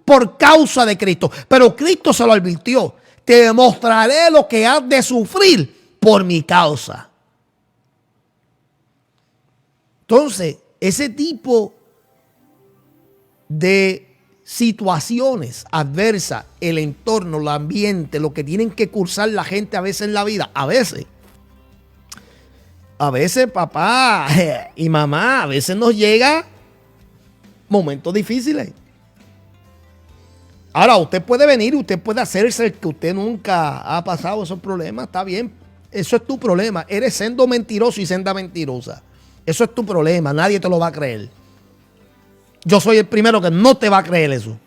por causa de Cristo. Pero Cristo se lo advirtió. Te mostraré lo que has de sufrir por mi causa. Entonces, ese tipo de situaciones adversas, el entorno, el ambiente, lo que tienen que cursar la gente a veces en la vida, a veces papá y mamá, a veces nos llega momentos difíciles. Ahora, usted puede venir, usted puede hacerse que usted nunca ha pasado esos problemas, está bien, eso es tu problema, eres sendo mentiroso y senda mentirosa. Eso es tu problema, nadie te lo va a creer. Yo soy el primero que no te va a creer eso.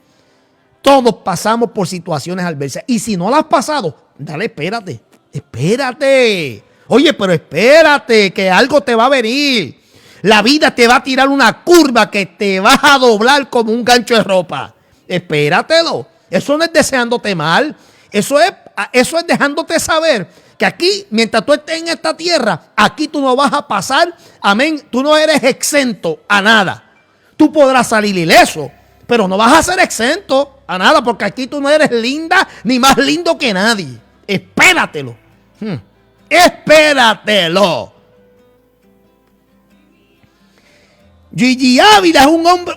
Todos pasamos por situaciones adversas. Y si no las has pasado, dale, espérate. Oye, pero espérate, que algo te va a venir. La vida te va a tirar una curva que te vas a doblar como un gancho de ropa. Espératelo. Eso no es deseándote mal. Eso es dejándote saber que aquí, mientras tú estés en esta tierra, aquí tú no vas a pasar, amén, tú no eres exento a nada. Tú podrás salir ileso, pero no vas a ser exento a nada, porque aquí tú no eres linda ni más lindo que nadie. Espératelo. Espératelo. Gigi Ávila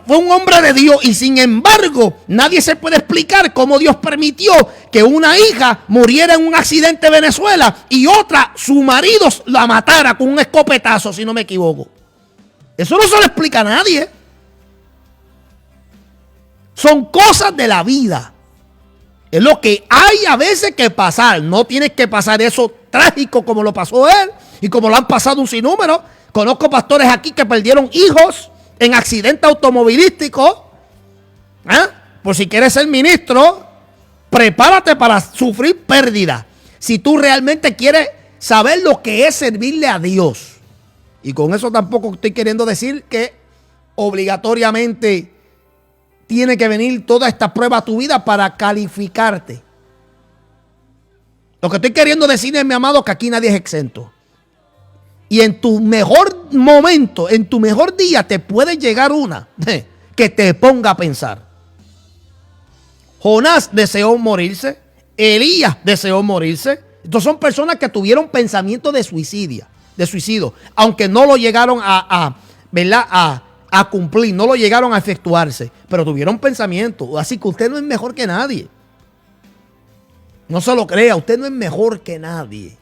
fue un hombre de Dios y sin embargo nadie se puede explicar cómo Dios permitió que una hija muriera en un accidente en Venezuela y otra, su marido, la matara con un escopetazo, si no me equivoco. Eso no se lo explica a nadie. Son cosas de la vida. Es lo que hay a veces que pasar. No tienes que pasar eso trágico como lo pasó él y como lo han pasado un sinnúmero. Conozco pastores aquí que perdieron hijos en accidentes automovilísticos. Por si quieres ser ministro, prepárate para sufrir pérdida. Si tú realmente quieres saber lo que es servirle a Dios. Y con eso tampoco estoy queriendo decir que obligatoriamente tiene que venir toda esta prueba a tu vida para calificarte. Lo que estoy queriendo decir es, mi amado, que aquí nadie es exento. Y en tu mejor momento, en tu mejor día, te puede llegar una que te ponga a pensar. Jonás deseó morirse. Elías deseó morirse. Estos son personas que tuvieron pensamiento de suicidio. Aunque no lo llegaron a cumplir, no lo llegaron a efectuarse. Pero tuvieron pensamiento. Así que usted no es mejor que nadie. No se lo crea, usted no es mejor que nadie.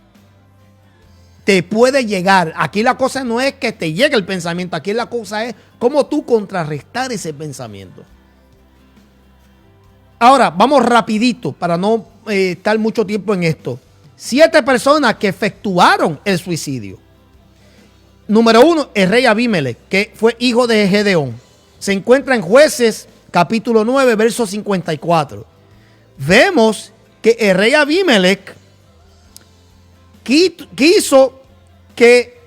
Te puede llegar. Aquí la cosa no es que te llegue el pensamiento. Aquí la cosa es cómo tú contrarrestar ese pensamiento. Ahora, vamos rapidito para no estar mucho tiempo en esto. 7 personas que efectuaron el suicidio. número 1, el rey Abimelech, que fue hijo de Gedeón. Se encuentra en Jueces, capítulo 9, verso 54. Vemos que el rey Abimelech quiso que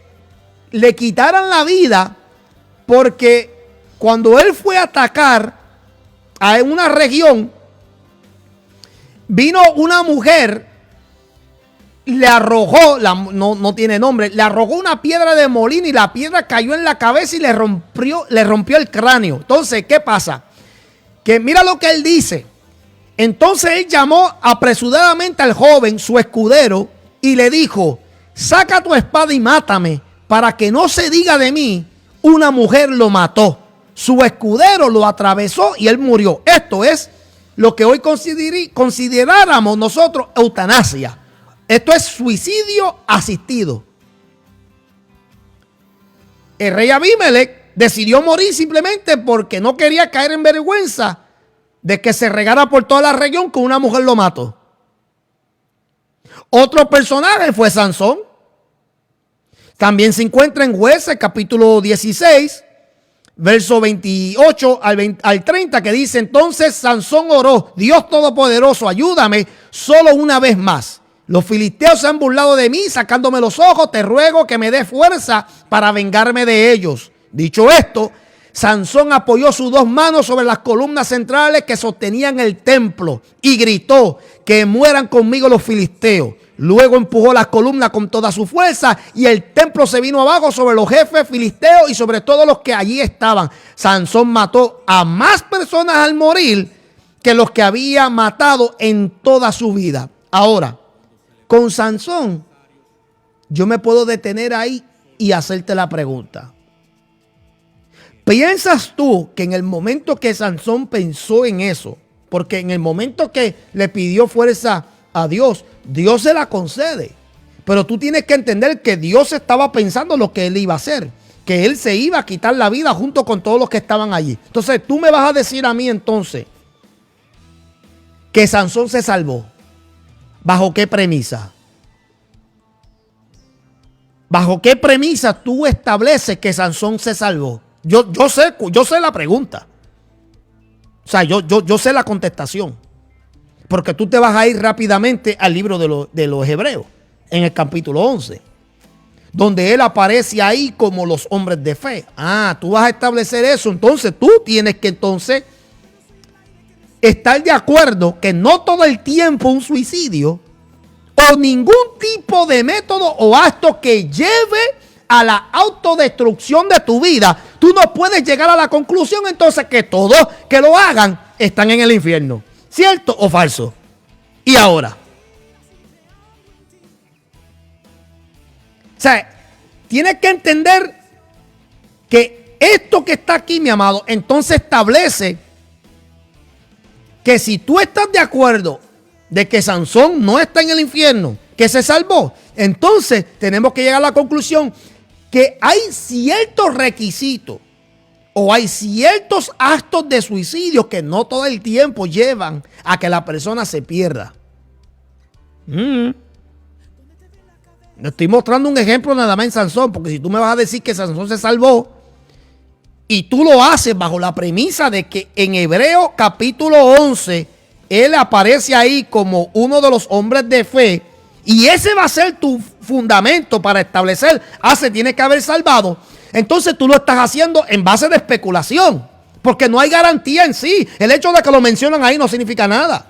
le quitaran la vida porque cuando él fue a atacar a una región, vino una mujer, le arrojó, no tiene nombre, le arrojó una piedra de molino y la piedra cayó en la cabeza y le rompió el cráneo. Entonces, ¿qué pasa? Que mira lo que él dice. Entonces él llamó apresuradamente al joven, su escudero, y le dijo: saca tu espada y mátame, para que no se diga de mí, una mujer lo mató. Su escudero lo atravesó y él murió. Esto es lo que hoy consideráramos nosotros eutanasia. Esto es suicidio asistido. El rey Abimelech decidió morir simplemente porque no quería caer en vergüenza de que se regara por toda la región que una mujer lo mató. Otro personaje fue Sansón. También se encuentra en Jueces capítulo 16, verso 28 al 30, que dice: entonces Sansón oró: Dios Todopoderoso, ayúdame solo una vez más. Los filisteos se han burlado de mí, sacándome los ojos. Te ruego que me dé fuerza para vengarme de ellos. Dicho esto, Sansón apoyó sus dos manos sobre las columnas centrales que sostenían el templo y gritó: que mueran conmigo los filisteos. Luego empujó las columnas con toda su fuerza y el templo se vino abajo sobre los jefes filisteos y sobre todos los que allí estaban. Sansón mató a más personas al morir que los que había matado en toda su vida. Ahora, con Sansón, yo me puedo detener ahí y hacerte la pregunta. ¿Piensas tú que en el momento que Sansón pensó en eso, porque en el momento que le pidió fuerza a Dios, Dios se la concede? Pero tú tienes que entender que Dios estaba pensando lo que él iba a hacer, que él se iba a quitar la vida junto con todos los que estaban allí. Entonces tú me vas a decir a mí entonces que Sansón se salvó. ¿Bajo qué premisa? ¿Bajo qué premisa tú estableces que Sansón se salvó? Yo sé la pregunta. O sea, yo sé la contestación. Porque tú te vas a ir rápidamente al libro de los Hebreos, en el capítulo 11, donde él aparece ahí como los hombres de fe. Ah, tú vas a establecer eso. Entonces tú tienes que estar de acuerdo que no todo el tiempo un suicidio o ningún tipo de método o acto que lleve a la autodestrucción de tu vida, tú no puedes llegar a la conclusión entonces que todos que lo hagan están en el infierno. ¿Cierto o falso? Y ahora, o sea, tienes que entender que esto que está aquí, mi amado, entonces establece que si tú estás de acuerdo de que Sansón no está en el infierno, que se salvó, entonces tenemos que llegar a la conclusión que hay ciertos requisitos o hay ciertos actos de suicidio que no todo el tiempo llevan a que la persona se pierda. No estoy mostrando un ejemplo nada más en Sansón, porque si tú me vas a decir que Sansón se salvó y tú lo haces bajo la premisa de que en Hebreos capítulo 11 él aparece ahí como uno de los hombres de fe y ese va a ser tu fundamento para establecer, se tiene que haber salvado, entonces tú lo estás haciendo en base de especulación, porque no hay garantía en sí. El hecho de que lo mencionan ahí no significa nada,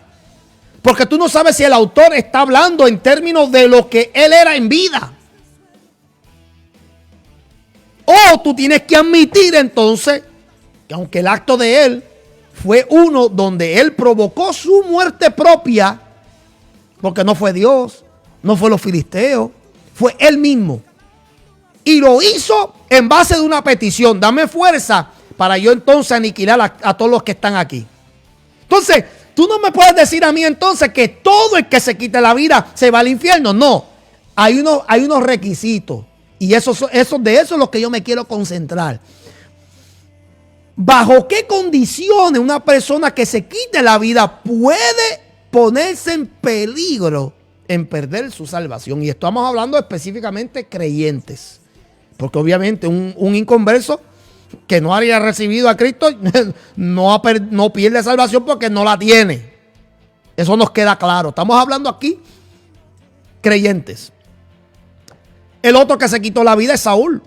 porque tú no sabes si el autor está hablando en términos de lo que él era en vida. O tú tienes que admitir entonces que aunque el acto de él fue uno donde él provocó su muerte propia, porque no fue Dios, no fue los filisteos, fue él mismo. Y lo hizo en base de una petición: dame fuerza para yo entonces aniquilar a todos los que están aquí. Entonces, tú no me puedes decir a mí entonces que todo el que se quite la vida se va al infierno. No, hay unos requisitos. Y de eso es lo que yo me quiero concentrar. ¿Bajo qué condiciones una persona que se quite la vida puede ponerse en peligro en perder su salvación? Y estamos hablando específicamente creyentes. Porque obviamente un inconverso que no haya recibido a Cristo no pierde salvación porque no la tiene. Eso nos queda claro. Estamos hablando aquí creyentes. El otro que se quitó la vida es Saúl.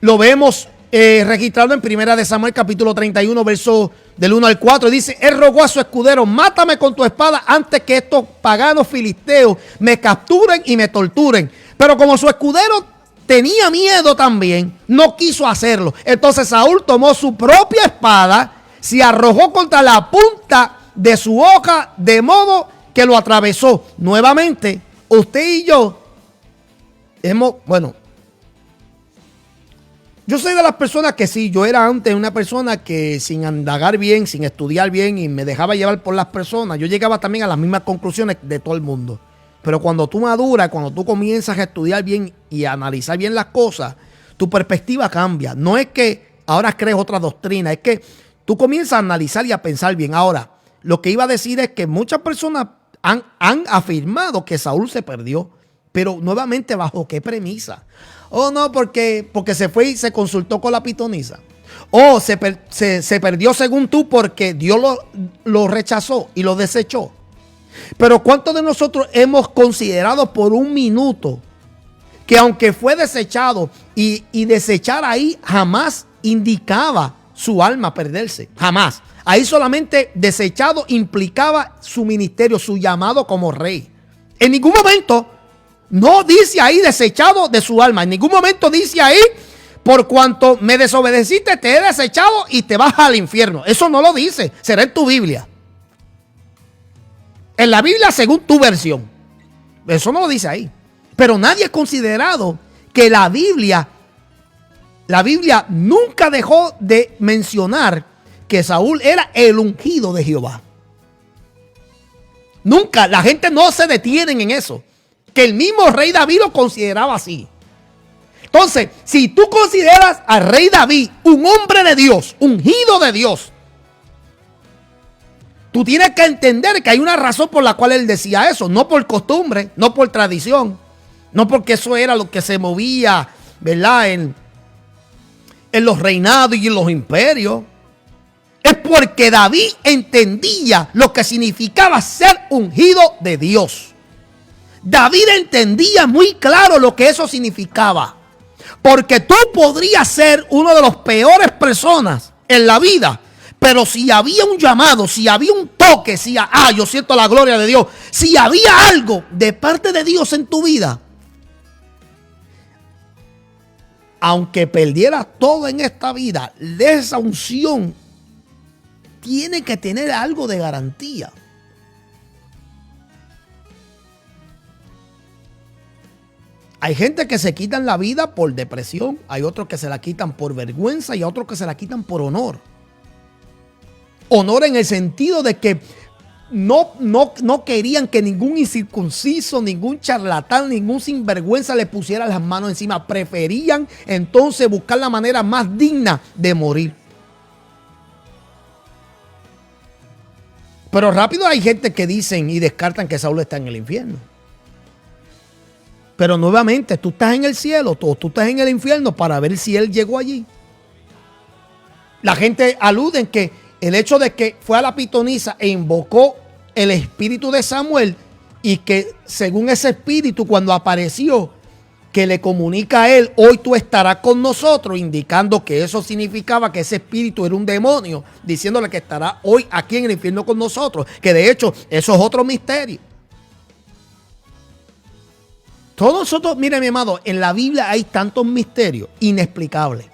Lo vemos registrado en Primera de Samuel capítulo 31 verso del 1 al 4. Dice, él rogó a su escudero, mátame con tu espada antes que estos paganos filisteos me capturen y me torturen. Pero como su escudero tenía miedo también, no quiso hacerlo. Entonces Saúl tomó su propia espada, se arrojó contra la punta de su hoja, de modo que lo atravesó. Nuevamente, usted y yo yo soy de las personas que sí, yo era antes una persona que sin indagar bien, sin estudiar bien y me dejaba llevar por las personas, yo llegaba también a las mismas conclusiones de todo el mundo. Pero cuando tú maduras, cuando tú comienzas a estudiar bien y a analizar bien las cosas, tu perspectiva cambia. No es que ahora crees otra doctrina, es que tú comienzas a analizar y a pensar bien. Ahora, lo que iba a decir es que muchas personas han afirmado que Saúl se perdió, pero nuevamente, ¿bajo qué premisa? Oh, no, porque se fue y se consultó con la pitonisa. Oh, se perdió según tú porque Dios lo rechazó y lo desechó. Pero ¿cuántos de nosotros hemos considerado por un minuto que aunque fue desechado y desechar ahí jamás indicaba su alma perderse? Jamás. Ahí solamente desechado implicaba su ministerio, su llamado como rey. En ningún momento no dice ahí desechado de su alma. En ningún momento dice ahí, por cuanto me desobedeciste, te he desechado y te vas al infierno. Eso no lo dice. Será en tu Biblia. En la Biblia según tu versión. Eso no lo dice ahí. Pero nadie ha considerado que la Biblia nunca dejó de mencionar que Saúl era el ungido de Jehová. Nunca. La gente no se detiene en eso. Que el mismo rey David lo consideraba así. Entonces, si tú consideras al rey David un hombre de Dios, ungido de Dios, tú tienes que entender que hay una razón por la cual él decía eso. No por costumbre, no por tradición, no porque eso era lo que se movía, ¿verdad? En los reinados y en los imperios. Es porque David entendía lo que significaba ser ungido de Dios. David entendía muy claro lo que eso significaba. Porque tú podrías ser uno de los peores personas en la vida. Pero si había un llamado, si había un toque, yo siento la gloria de Dios. Si había algo de parte de Dios en tu vida, aunque perdieras todo en esta vida, esa unción tiene que tener algo de garantía. Hay gente que se quitan la vida por depresión, hay otros que se la quitan por vergüenza y otros que se la quitan por honor. Honor en el sentido de que no querían que ningún incircunciso, ningún charlatán, ningún sinvergüenza le pusiera las manos encima. Preferían entonces buscar la manera más digna de morir. Pero rápido hay gente que dicen y descartan que Saúl está en el infierno. Pero nuevamente, tú estás en el cielo o tú estás en el infierno para ver si él llegó allí. La gente alude en que el hecho de que fue a la pitonisa e invocó el espíritu de Samuel y que según ese espíritu cuando apareció, que le comunica a él, hoy tú estarás con nosotros, indicando que eso significaba que ese espíritu era un demonio, diciéndole que estará hoy aquí en el infierno con nosotros, que de hecho eso es otro misterio. Todos nosotros, mire mi amado, en la Biblia hay tantos misterios inexplicables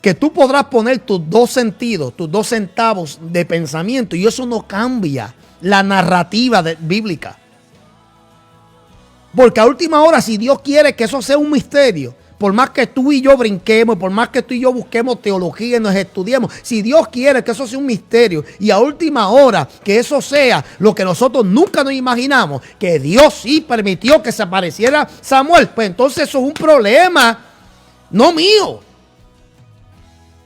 que tú podrás poner tus dos sentidos, tus dos centavos de pensamiento y eso no cambia la narrativa bíblica. Porque a última hora, si Dios quiere que eso sea un misterio, por más que tú y yo brinquemos, por más que tú y yo busquemos teología y nos estudiemos, si Dios quiere que eso sea un misterio y a última hora que eso sea lo que nosotros nunca nos imaginamos, que Dios sí permitió que se apareciera Samuel, pues entonces eso es un problema, no mío.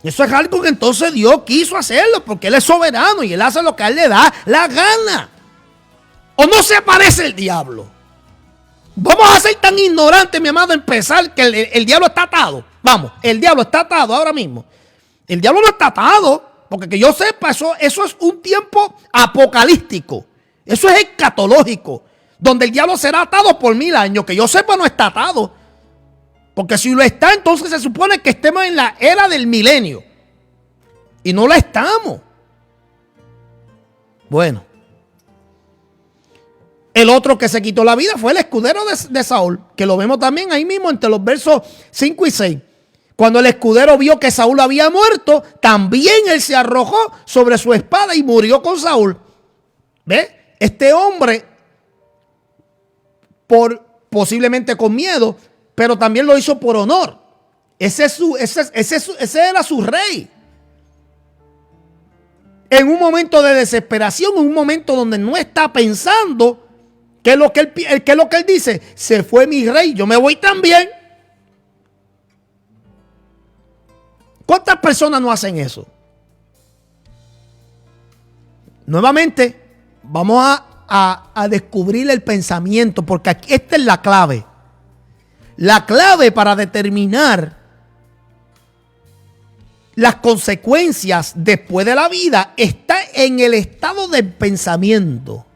Eso es algo que entonces Dios quiso hacerlo porque Él es soberano y Él hace lo que a Él le da la gana. O no se aparece el diablo. Vamos a ser tan ignorantes, mi amado, empezar que el diablo está atado. Vamos, el diablo está atado ahora mismo. El diablo no está atado, porque que yo sepa, eso es un tiempo apocalíptico. Eso es escatológico, donde el diablo será atado por 1000 años. Que yo sepa, no está atado. Porque si lo está, entonces se supone que estemos en la era del milenio. Y no lo estamos. Bueno. El otro que se quitó la vida fue el escudero de Saúl, que lo vemos también ahí mismo entre los versos 5 y 6. Cuando el escudero vio que Saúl había muerto, también él se arrojó sobre su espada y murió con Saúl. ¿Ve? Este hombre, posiblemente con miedo, pero también lo hizo por honor. Ese era su rey. En un momento de desesperación, en un momento donde no está pensando, ¿qué es lo que él dice? Se fue mi rey, yo me voy también. ¿Cuántas personas no hacen eso? Nuevamente, vamos a descubrir el pensamiento, porque aquí, esta es la clave. La clave para determinar las consecuencias después de la vida está en el estado del pensamiento.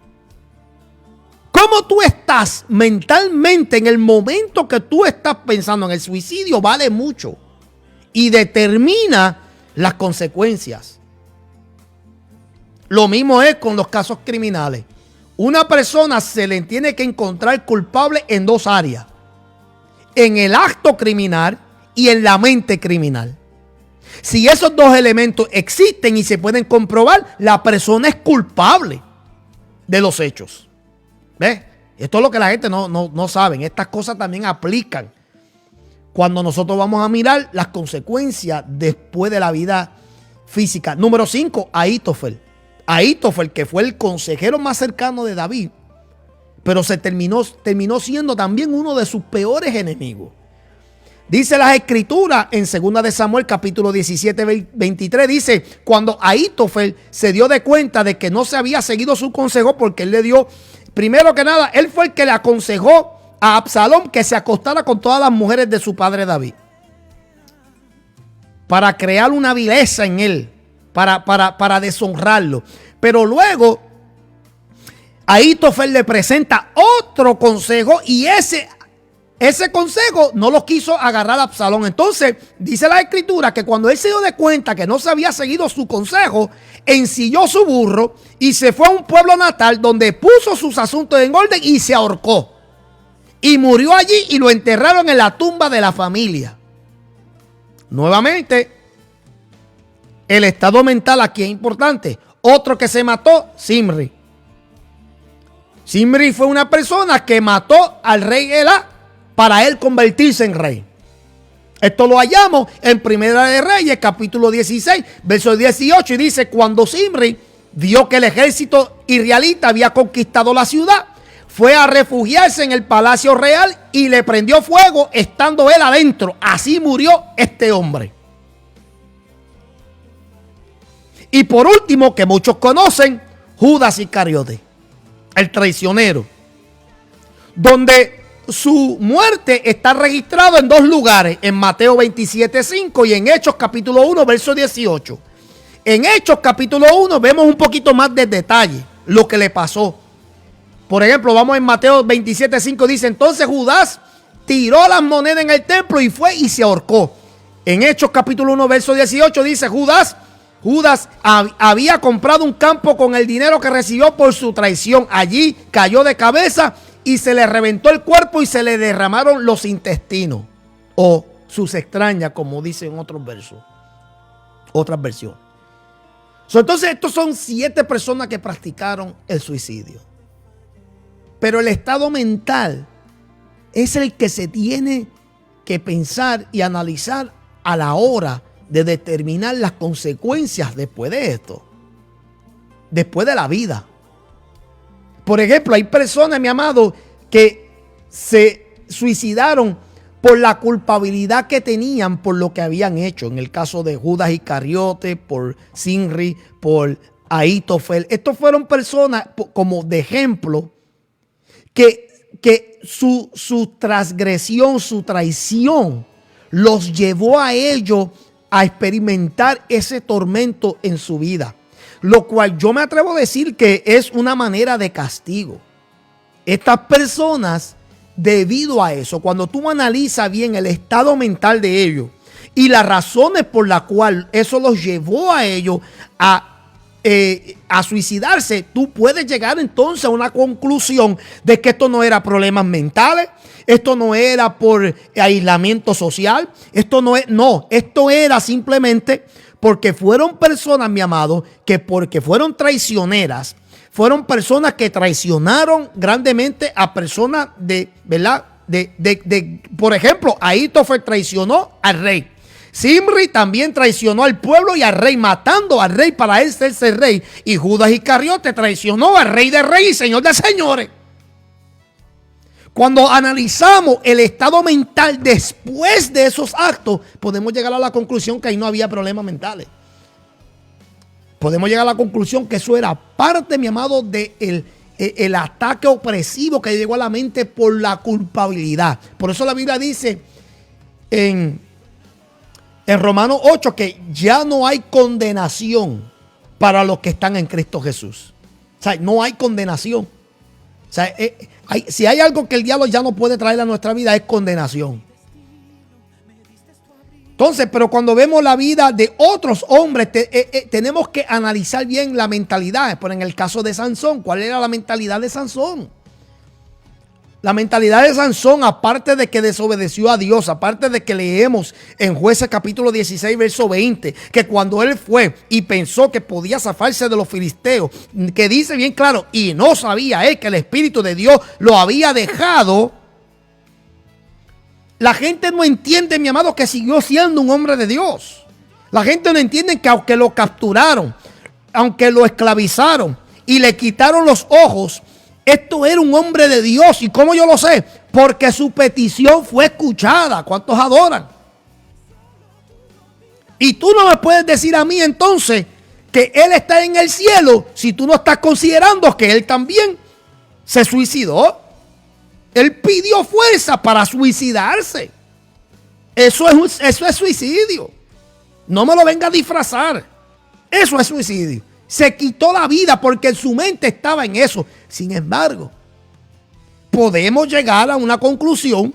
¿Cómo tú estás mentalmente en el momento que tú estás pensando en el suicidio? Vale mucho y determina las consecuencias. Lo mismo es con los casos criminales. Una persona se le tiene que encontrar culpable en 2 áreas: en el acto criminal y en la mente criminal. Si esos 2 elementos existen y se pueden comprobar, la persona es culpable de los hechos. ¿Ves? Esto es lo que la gente no sabe. Estas cosas también aplican cuando nosotros vamos a mirar las consecuencias después de la vida física. Número 5, Ahitofel. Ahitofel, que fue el consejero más cercano de David, pero terminó siendo también uno de sus peores enemigos. Dice las escrituras en 2 de Samuel capítulo 17, 23, dice: cuando Ahitofel se dio de cuenta de que no se había seguido su consejo, porque él le dio, primero que nada, él fue el que le aconsejó a Absalón que se acostara con todas las mujeres de su padre David, para crear una vileza en él, para deshonrarlo. Pero luego Ahitofel le presenta otro consejo y ese consejo no lo quiso agarrar a Absalón. Entonces dice la escritura que cuando él se dio de cuenta que no se había seguido su consejo, ensilló su burro y se fue a un pueblo natal donde puso sus asuntos en orden y se ahorcó. Y murió allí y lo enterraron en la tumba de la familia. Nuevamente, el estado mental aquí es importante. Otro que se mató, Zimri. Zimri fue una persona que mató al rey Elá para él convertirse en rey. Esto lo hallamos en Primera de Reyes, capítulo 16, verso 18, y dice: cuando Zimri vio que el ejército israelita había conquistado la ciudad, fue a refugiarse en el palacio real y le prendió fuego estando él adentro. Así murió este hombre. Y por último, que muchos conocen, Judas Iscariote, el traicionero, donde su muerte está registrada en 2 lugares, en Mateo 27:5 y en Hechos capítulo 1, verso 18. En Hechos capítulo 1 vemos un poquito más de detalle lo que le pasó. Por ejemplo, vamos en Mateo 27:5, dice: entonces Judas tiró las monedas en el templo y fue y se ahorcó. En Hechos capítulo 1, verso 18 dice: Judas había comprado un campo con el dinero que recibió por su traición. Allí cayó de cabeza y se le reventó el cuerpo y se le derramaron los intestinos, o sus extrañas, como dicen otros versos, otras versiones. Entonces, estos son 7 personas que practicaron el suicidio. Pero el estado mental es el que se tiene que pensar y analizar a la hora de determinar las consecuencias después de esto, después de la vida. Por ejemplo, hay personas, mi amado, que se suicidaron por la culpabilidad que tenían por lo que habían hecho. En el caso de Judas Iscariote, por Zimri, por Ahitofel. Estos fueron personas, como de ejemplo, que que su transgresión, su traición, los llevó a ellos a experimentar ese tormento en su vida. Lo cual yo me atrevo a decir que es una manera de castigo. Estas personas, debido a eso, cuando tú analizas bien el estado mental de ellos y las razones por las cuales eso los llevó a ellos a suicidarse, tú puedes llegar entonces a una conclusión de que esto no era problemas mentales, esto no era por aislamiento social, esto era simplemente porque fueron personas, mi amado, que porque fueron traicioneras, fueron personas que traicionaron grandemente a personas ¿verdad? Por ejemplo, Ahitofel traicionó al rey. Zimri también traicionó al pueblo y al rey, matando al rey para él ser rey. Y Judas Iscariote traicionó al rey de reyes y señor de señores. Cuando analizamos el estado mental después de esos actos, podemos llegar a la conclusión que ahí no había problemas mentales. Podemos llegar a la conclusión que eso era parte, mi amado, el ataque opresivo que llegó a la mente por la culpabilidad. Por eso la Biblia dice en Romanos 8 que ya no hay condenación para los que están en Cristo Jesús. O sea, no hay condenación. O sea, si hay algo que el diablo ya no puede traer a nuestra vida es condenación. Entonces, pero cuando vemos la vida de otros hombres, tenemos que analizar bien la mentalidad. Por en el caso de Sansón, ¿cuál era la mentalidad de Sansón? La mentalidad de Sansón, aparte de que desobedeció a Dios, aparte de que leemos en Jueces capítulo 16, verso 20, que cuando él fue y pensó que podía zafarse de los filisteos, que dice bien claro, y no sabía él que el Espíritu de Dios lo había dejado. La gente no entiende, mi amado, que siguió siendo un hombre de Dios. La gente no entiende que aunque lo capturaron, aunque lo esclavizaron y le quitaron los ojos, esto era un hombre de Dios. ¿Y cómo yo lo sé? Porque su petición fue escuchada. ¿Cuántos adoran? Y tú no me puedes decir a mí entonces que él está en el cielo si tú no estás considerando que él también se suicidó. Él pidió fuerza para suicidarse. Eso es suicidio. No me lo venga a disfrazar. Eso es suicidio. Se quitó la vida porque en su mente estaba en eso. Sin embargo, podemos llegar a una conclusión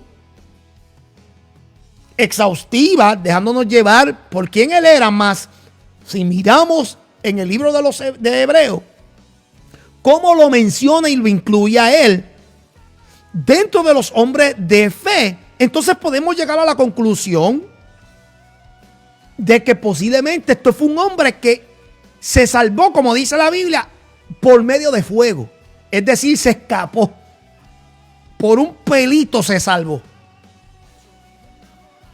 exhaustiva, dejándonos llevar por quién él era. Más si miramos en el libro de Hebreos, cómo lo menciona y lo incluye a él dentro de los hombres de fe, entonces podemos llegar a la conclusión de que posiblemente esto fue un hombre que se salvó, como dice la Biblia, por medio de fuego. Es decir, se escapó. Por un pelito se salvó.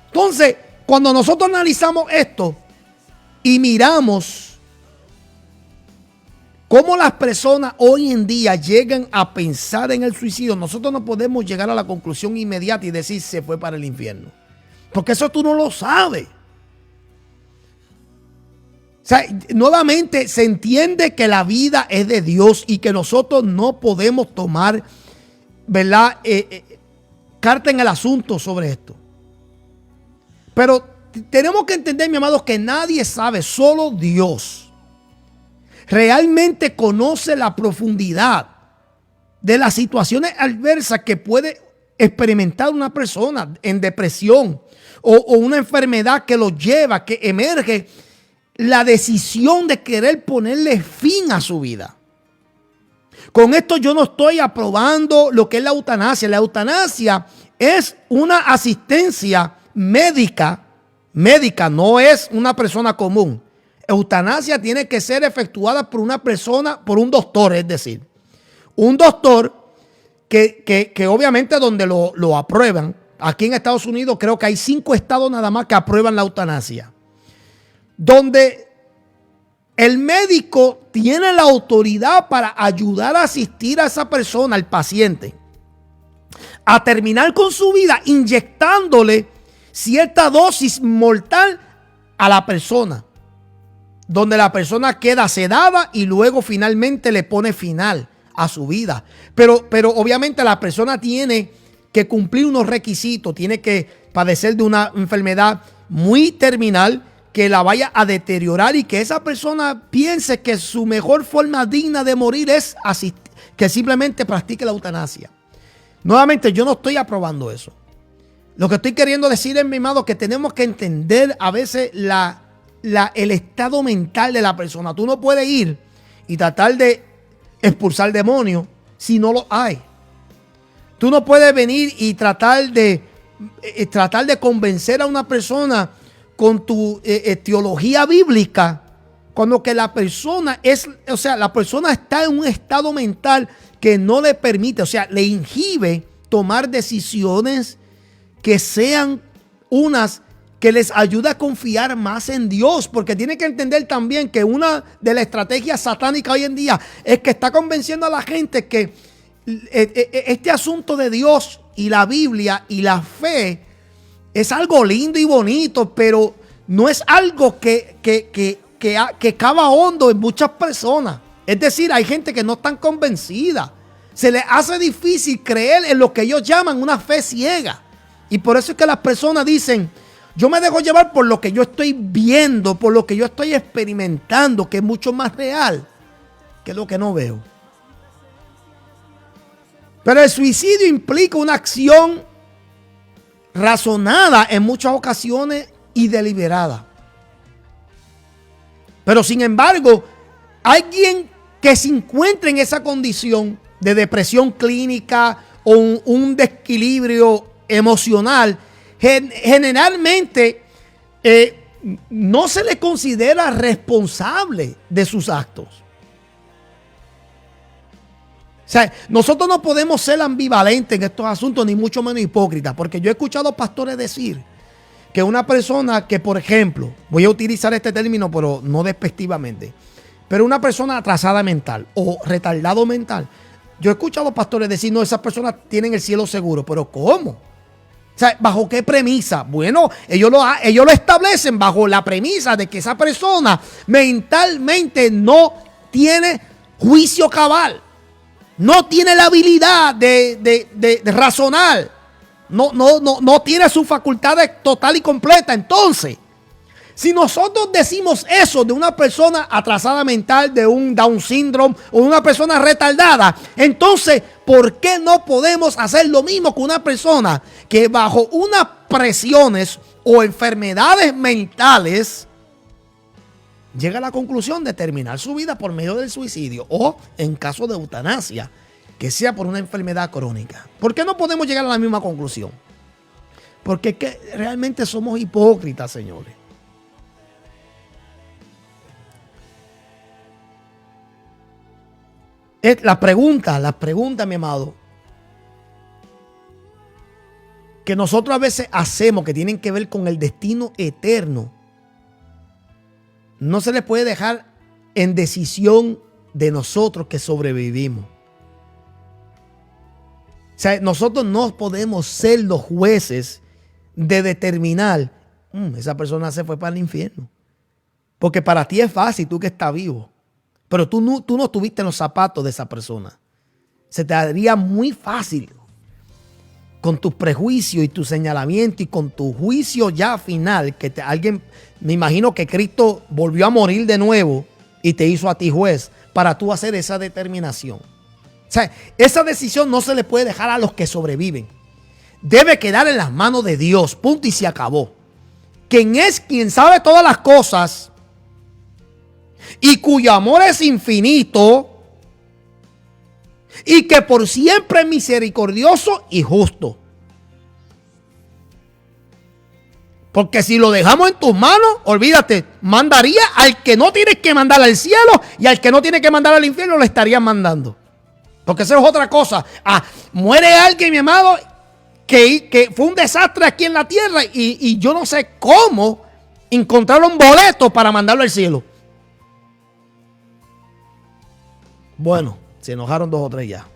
Entonces, cuando nosotros analizamos esto y miramos cómo las personas hoy en día llegan a pensar en el suicidio, nosotros no podemos llegar a la conclusión inmediata y decir se fue para el infierno. Porque eso tú no lo sabes. O sea, nuevamente se entiende que la vida es de Dios y que nosotros no podemos tomar, ¿verdad? Carta en el asunto sobre esto. Pero tenemos que entender, mi amado, que nadie sabe, solo Dios realmente conoce la profundidad de las situaciones adversas que puede experimentar una persona en depresión o una enfermedad que lo lleva, que emerge la decisión de querer ponerle fin a su vida. Con esto yo no estoy aprobando lo que es la eutanasia. La eutanasia es una asistencia médica, no es una persona común. Eutanasia tiene que ser efectuada por una persona, por un doctor, es decir, un doctor que obviamente donde lo aprueban. Aquí en Estados Unidos creo que hay 5 estados nada más que aprueban la eutanasia, donde el médico tiene la autoridad para ayudar a asistir a esa persona, al paciente, a terminar con su vida inyectándole cierta dosis mortal a la persona, donde la persona queda sedada y luego finalmente le pone final a su vida. Pero obviamente la persona tiene que cumplir unos requisitos, tiene que padecer de una enfermedad muy terminal que la vaya a deteriorar y que esa persona piense que su mejor forma digna de morir es que simplemente practique la eutanasia. Nuevamente, yo no estoy aprobando eso. Lo que estoy queriendo decir es, mi amado, que tenemos que entender a veces el estado mental de la persona. Tú no puedes ir y tratar de expulsar demonios si no lo hay. Tú no puedes venir y tratar de convencer a una persona con tu teología bíblica cuando que la persona la persona está en un estado mental que no le permite, le inhibe tomar decisiones que sean unas que les ayuda a confiar más en Dios, porque tiene que entender también que una de las estrategias satánicas hoy en día es que está convenciendo a la gente que este asunto de Dios y la Biblia y la fe es algo lindo y bonito, pero no es algo que cava hondo en muchas personas. Es decir, hay gente que no están convencida. Se les hace difícil creer en lo que ellos llaman una fe ciega. Y por eso es que las personas dicen: yo me dejo llevar por lo que yo estoy viendo, por lo que yo estoy experimentando, que es mucho más real que lo que no veo. Pero el suicidio implica una acción razonada en muchas ocasiones y deliberada. Pero sin embargo, alguien que se encuentre en esa condición de depresión clínica o un desequilibrio emocional, generalmente no se le considera responsable de sus actos. O sea, nosotros no podemos ser ambivalentes en estos asuntos, ni mucho menos hipócritas, porque yo he escuchado pastores decir que una persona que, por ejemplo, voy a utilizar este término, pero no despectivamente, pero una persona atrasada mental o retardado mental, yo he escuchado pastores decir: no, esas personas tienen el cielo seguro. ¿Pero cómo? O sea, ¿bajo qué premisa? Bueno, ellos lo establecen bajo la premisa de que esa persona mentalmente no tiene juicio cabal. No tiene la habilidad de razonar. No tiene su facultad total y completa. Entonces, si nosotros decimos eso de una persona atrasada mental, de un Down syndrome o una persona retardada, entonces, ¿por qué no podemos hacer lo mismo con una persona que bajo unas presiones o enfermedades mentales llega a la conclusión de terminar su vida por medio del suicidio o, en caso de eutanasia, que sea por una enfermedad crónica? ¿Por qué no podemos llegar a la misma conclusión? Porque es que realmente somos hipócritas, señores. Las preguntas, mi amado, que nosotros a veces hacemos, que tienen que ver con el destino eterno, no se le puede dejar en decisión de nosotros que sobrevivimos. O sea, nosotros no podemos ser los jueces de determinar: esa persona se fue para el infierno. Porque para ti es fácil, tú que estás vivo. Pero tú no estuviste en los zapatos de esa persona. Se te haría muy fácil, con tus prejuicios y tu señalamiento y con tu juicio ya final, que alguien, me imagino que Cristo volvió a morir de nuevo y te hizo a ti juez para tú hacer esa determinación. O sea, esa decisión no se le puede dejar a los que sobreviven. Debe quedar en las manos de Dios, punto y se acabó. Quien sabe todas las cosas y cuyo amor es infinito y que por siempre es misericordioso y justo. Porque si lo dejamos en tus manos, olvídate, mandaría al que no tienes que mandar al cielo y al que no tiene que mandar al infierno lo estarían mandando. Porque eso es otra cosa. Muere alguien, mi amado, que fue un desastre aquí en la tierra y yo no sé cómo encontraron boletos para mandarlo al cielo. Bueno, se enojaron 2 o 3 ya.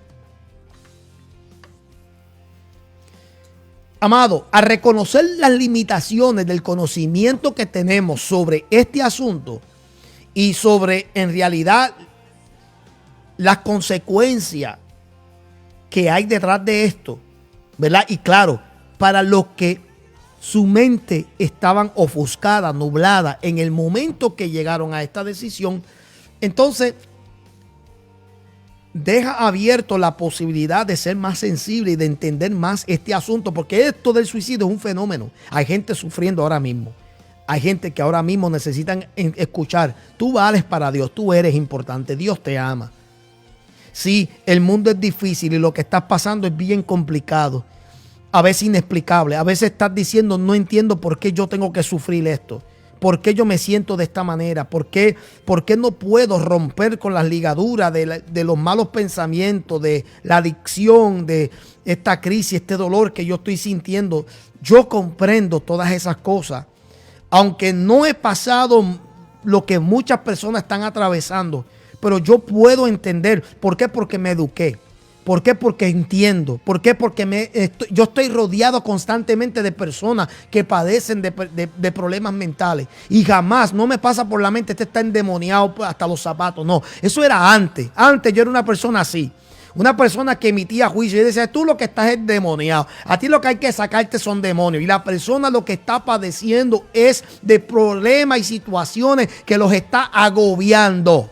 Amado, a reconocer las limitaciones del conocimiento que tenemos sobre este asunto y sobre, en realidad, las consecuencias que hay detrás de esto, ¿verdad? Y claro, para los que su mente estaban ofuscada, nublada en el momento que llegaron a esta decisión, entonces deja abierto la posibilidad de ser más sensible y de entender más este asunto, porque esto del suicidio es un fenómeno. Hay gente sufriendo ahora mismo. Hay gente que ahora mismo necesitan escuchar: tú vales para Dios, tú eres importante, Dios te ama. Sí, el mundo es difícil y lo que estás pasando es bien complicado, a veces inexplicable. A veces estás diciendo: no entiendo por qué yo tengo que sufrir esto. ¿Por qué yo me siento de esta manera? ¿Por qué no puedo romper con las ligaduras de los malos pensamientos, de la adicción, de esta crisis, este dolor que yo estoy sintiendo? Yo comprendo todas esas cosas. Aunque no he pasado lo que muchas personas están atravesando, pero yo puedo entender. ¿Por qué? Porque me eduqué. ¿Por qué? Porque entiendo. ¿Por qué? Porque yo estoy rodeado constantemente de personas que padecen de problemas mentales. Y jamás, no me pasa por la mente: este está endemoniado hasta los zapatos. No, eso era antes. Antes yo era una persona así. Una persona que emitía juicio y decía: tú lo que estás es endemoniado. A ti lo que hay que sacarte son demonios. Y la persona lo que está padeciendo es de problemas y situaciones que los está agobiando.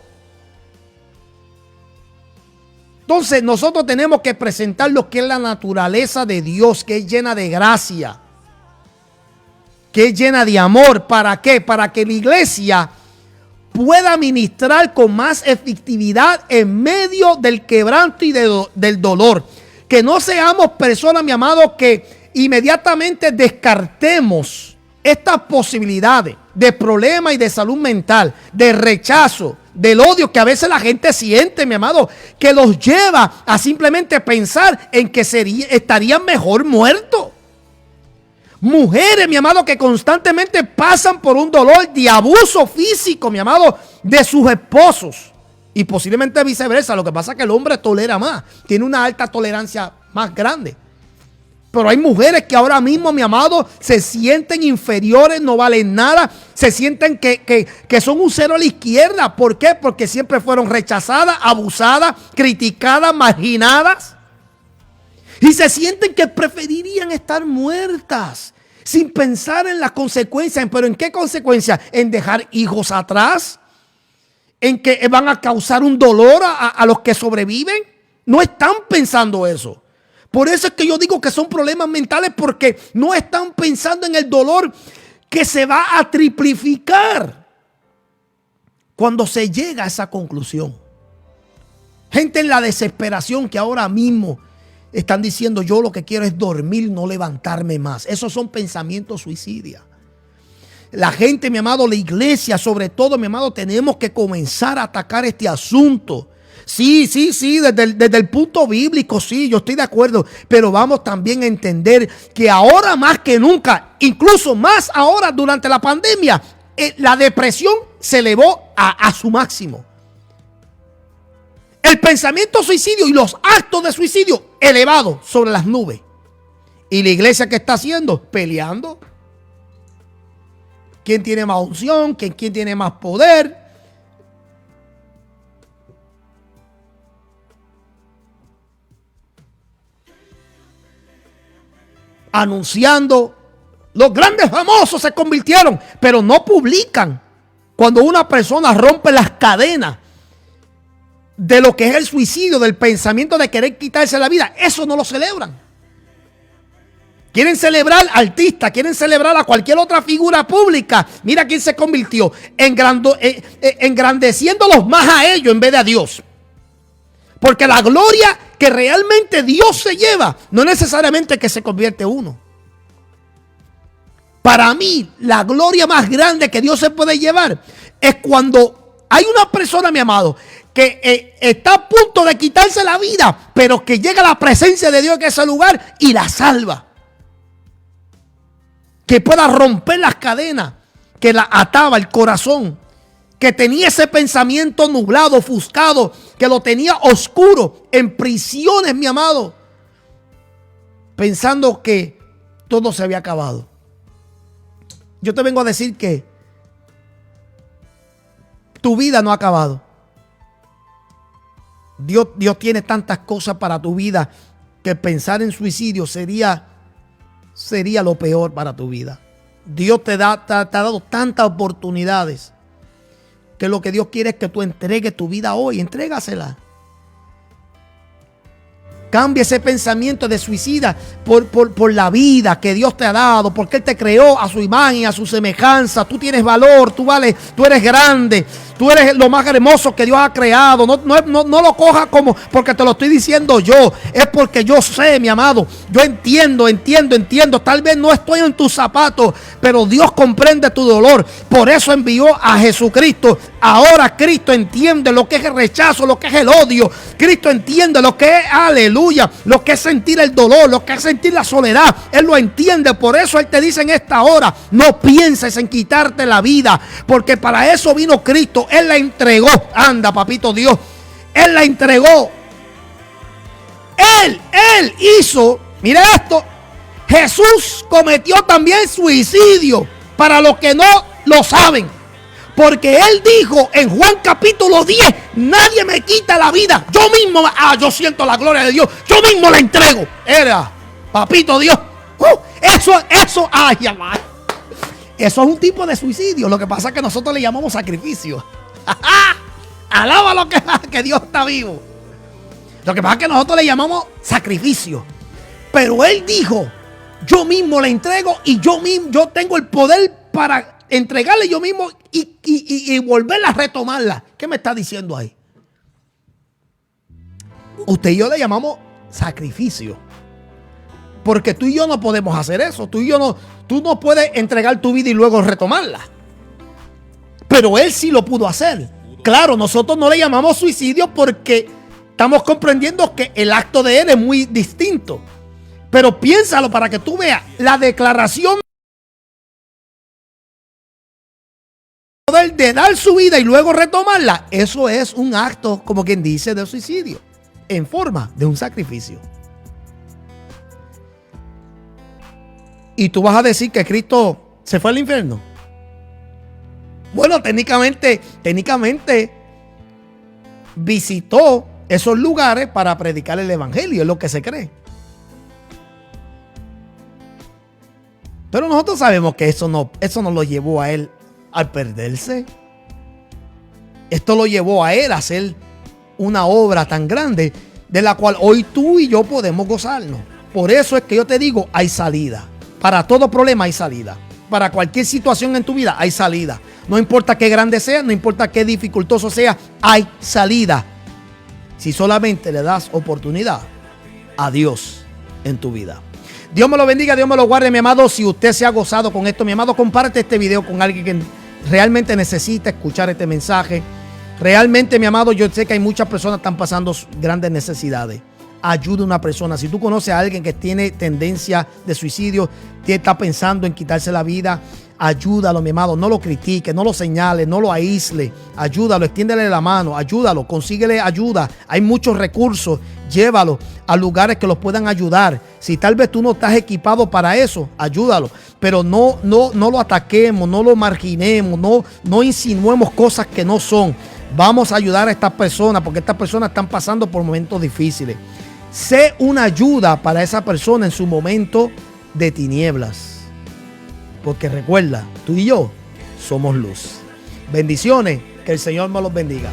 Entonces nosotros tenemos que presentar lo que es la naturaleza de Dios, que es llena de gracia, que es llena de amor. ¿Para qué? Para que la iglesia pueda ministrar con más efectividad en medio del quebranto y del dolor. Que no seamos personas, mi amado, que inmediatamente descartemos estas posibilidades de problemas y de salud mental, de rechazo, del odio que a veces la gente siente, mi amado, que los lleva a simplemente pensar en que estarían mejor muertos. Mujeres, mi amado, que constantemente pasan por un dolor de abuso físico, mi amado, de sus esposos. Y posiblemente viceversa. Lo que pasa es que el hombre tolera más, tiene una alta tolerancia más grande. Pero hay mujeres que ahora mismo, mi amado, se sienten inferiores, no valen nada. Se sienten que son un cero a la izquierda. ¿Por qué? Porque siempre fueron rechazadas, abusadas, criticadas, marginadas. Y se sienten que preferirían estar muertas sin pensar en las consecuencias. ¿Pero en qué consecuencias? En dejar hijos atrás. En que van a causar un dolor a los que sobreviven. No están pensando eso. Por eso es que yo digo que son problemas mentales, porque no están pensando en el dolor que se va a triplificar cuando se llega a esa conclusión. Gente en la desesperación que ahora mismo están diciendo: yo lo que quiero es dormir, no levantarme más. Esos son pensamientos suicidas. La gente, mi amado, la iglesia sobre todo, mi amado, tenemos que comenzar a atacar este asunto. Sí, desde el punto bíblico, sí, yo estoy de acuerdo. Pero vamos también a entender que ahora más que nunca, incluso más ahora durante la pandemia, la depresión se elevó a su máximo. El pensamiento suicidio y los actos de suicidio elevados sobre las nubes. ¿Y la iglesia qué está haciendo? Peleando. ¿Quién tiene más unción? ¿Quién tiene más poder? Anunciando. Los grandes famosos se convirtieron, pero no publican cuando una persona rompe las cadenas de lo que es el suicidio, del pensamiento de querer quitarse la vida. Eso no lo celebran. Quieren celebrar artistas, quieren celebrar a cualquier otra figura pública. Mira quién se convirtió, engrandeciéndolos más a ellos en vez de a Dios. Porque la gloria que realmente Dios se lleva, no necesariamente que se convierte uno. Para mí, la gloria más grande que Dios se puede llevar es cuando hay una persona, mi amado, que está a punto de quitarse la vida, pero que llega a la presencia de Dios en ese lugar y la salva. Que pueda romper las cadenas que la ataba el corazón, que tenía ese pensamiento nublado, ofuscado, que lo tenía oscuro, en prisiones, mi amado, pensando que todo se había acabado. Yo te vengo a decir que tu vida no ha acabado. Dios tiene tantas cosas para tu vida que pensar en suicidio sería lo peor para tu vida. Dios te ha dado tantas oportunidades que lo que Dios quiere es que tú entregues tu vida hoy. Entrégasela. Cambia ese pensamiento de suicida por la vida que Dios te ha dado, porque Él te creó a su imagen y a su semejanza. Tú tienes valor, tú vales, tú eres grande, tú eres lo más hermoso que Dios ha creado. No lo cojas como porque te lo estoy diciendo yo, es porque yo sé, mi amado. Yo entiendo. Tal vez no estoy en tus zapatos, pero Dios comprende tu dolor. Por eso envió a Jesucristo. Ahora Cristo entiende lo que es el rechazo, lo que es el odio. Cristo entiende lo que es, aleluya, lo que es sentir el dolor, lo que es sentir la soledad. Él lo entiende. Por eso Él te dice en esta hora: no pienses en quitarte la vida, porque para eso vino Cristo. Él la entregó. Anda, papito Dios. Él la entregó. Él hizo, mire esto, Jesús cometió también suicidio, para los que no lo saben. Porque Él dijo en Juan capítulo 10, nadie me quita la vida, yo mismo, yo siento la gloria de Dios, yo mismo la entrego. Era, papito Dios, eso, eso es un tipo de suicidio. Lo que pasa es que nosotros le llamamos sacrificio. Alaba lo que Dios está vivo. Lo que pasa es que nosotros le llamamos sacrificio. Pero Él dijo, yo mismo la entrego y yo tengo el poder para entregarle yo mismo y volverla a retomarla. ¿Qué me está diciendo ahí? Usted y yo le llamamos sacrificio. Porque tú y yo no podemos hacer eso. Tú no puedes entregar tu vida y luego retomarla. Pero Él sí lo pudo hacer. Claro, nosotros no le llamamos suicidio porque estamos comprendiendo que el acto de Él es muy distinto. Pero piénsalo para que tú veas la declaración de dar su vida y luego retomarla. Eso es un acto, como quien dice, de suicidio en forma de un sacrificio. Y tú vas a decir que Cristo se fue al infierno. Bueno, técnicamente visitó esos lugares para predicar el evangelio, es lo que se cree. Pero nosotros sabemos que eso no lo llevó a Él al perderse. Esto lo llevó a Él a hacer una obra tan grande de la cual hoy tú y yo podemos gozarnos. Por eso es que yo te digo, hay salida. Para todo problema hay salida. Para cualquier situación en tu vida hay salida. No importa qué grande sea, no importa qué dificultoso sea, hay salida. Si solamente le das oportunidad a Dios en tu vida. Dios me lo bendiga, Dios me lo guarde, mi amado. Si usted se ha gozado con esto, mi amado, comparte este video con alguien que realmente necesita escuchar este mensaje. Realmente, mi amado, yo sé que hay muchas personas que están pasando grandes necesidades. Ayuda a una persona. Si tú conoces a alguien que tiene tendencia de suicidio, que está pensando en quitarse la vida, ayúdalo, mi amado. No lo critique, no lo señale, no lo aísle. Ayúdalo, extiéndele la mano, ayúdalo, consíguele ayuda. Hay muchos recursos. Llévalo a lugares que los puedan ayudar. Si tal vez tú no estás equipado para eso, ayúdalo. Pero no lo ataquemos, no lo marginemos, no insinuemos cosas que no son. Vamos a ayudar a estas personas porque estas personas están pasando por momentos difíciles. Sé una ayuda para esa persona en su momento de tinieblas. Porque recuerda, tú y yo somos luz. Bendiciones, que el Señor me los bendiga.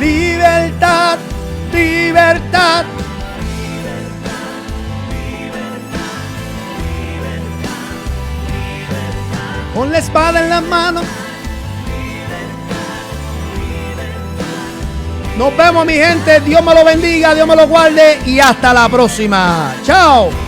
Libertad, libertad. Con la espada en la mano. Nos vemos, mi gente. Dios me lo bendiga, Dios me lo guarde y hasta la próxima. Chao.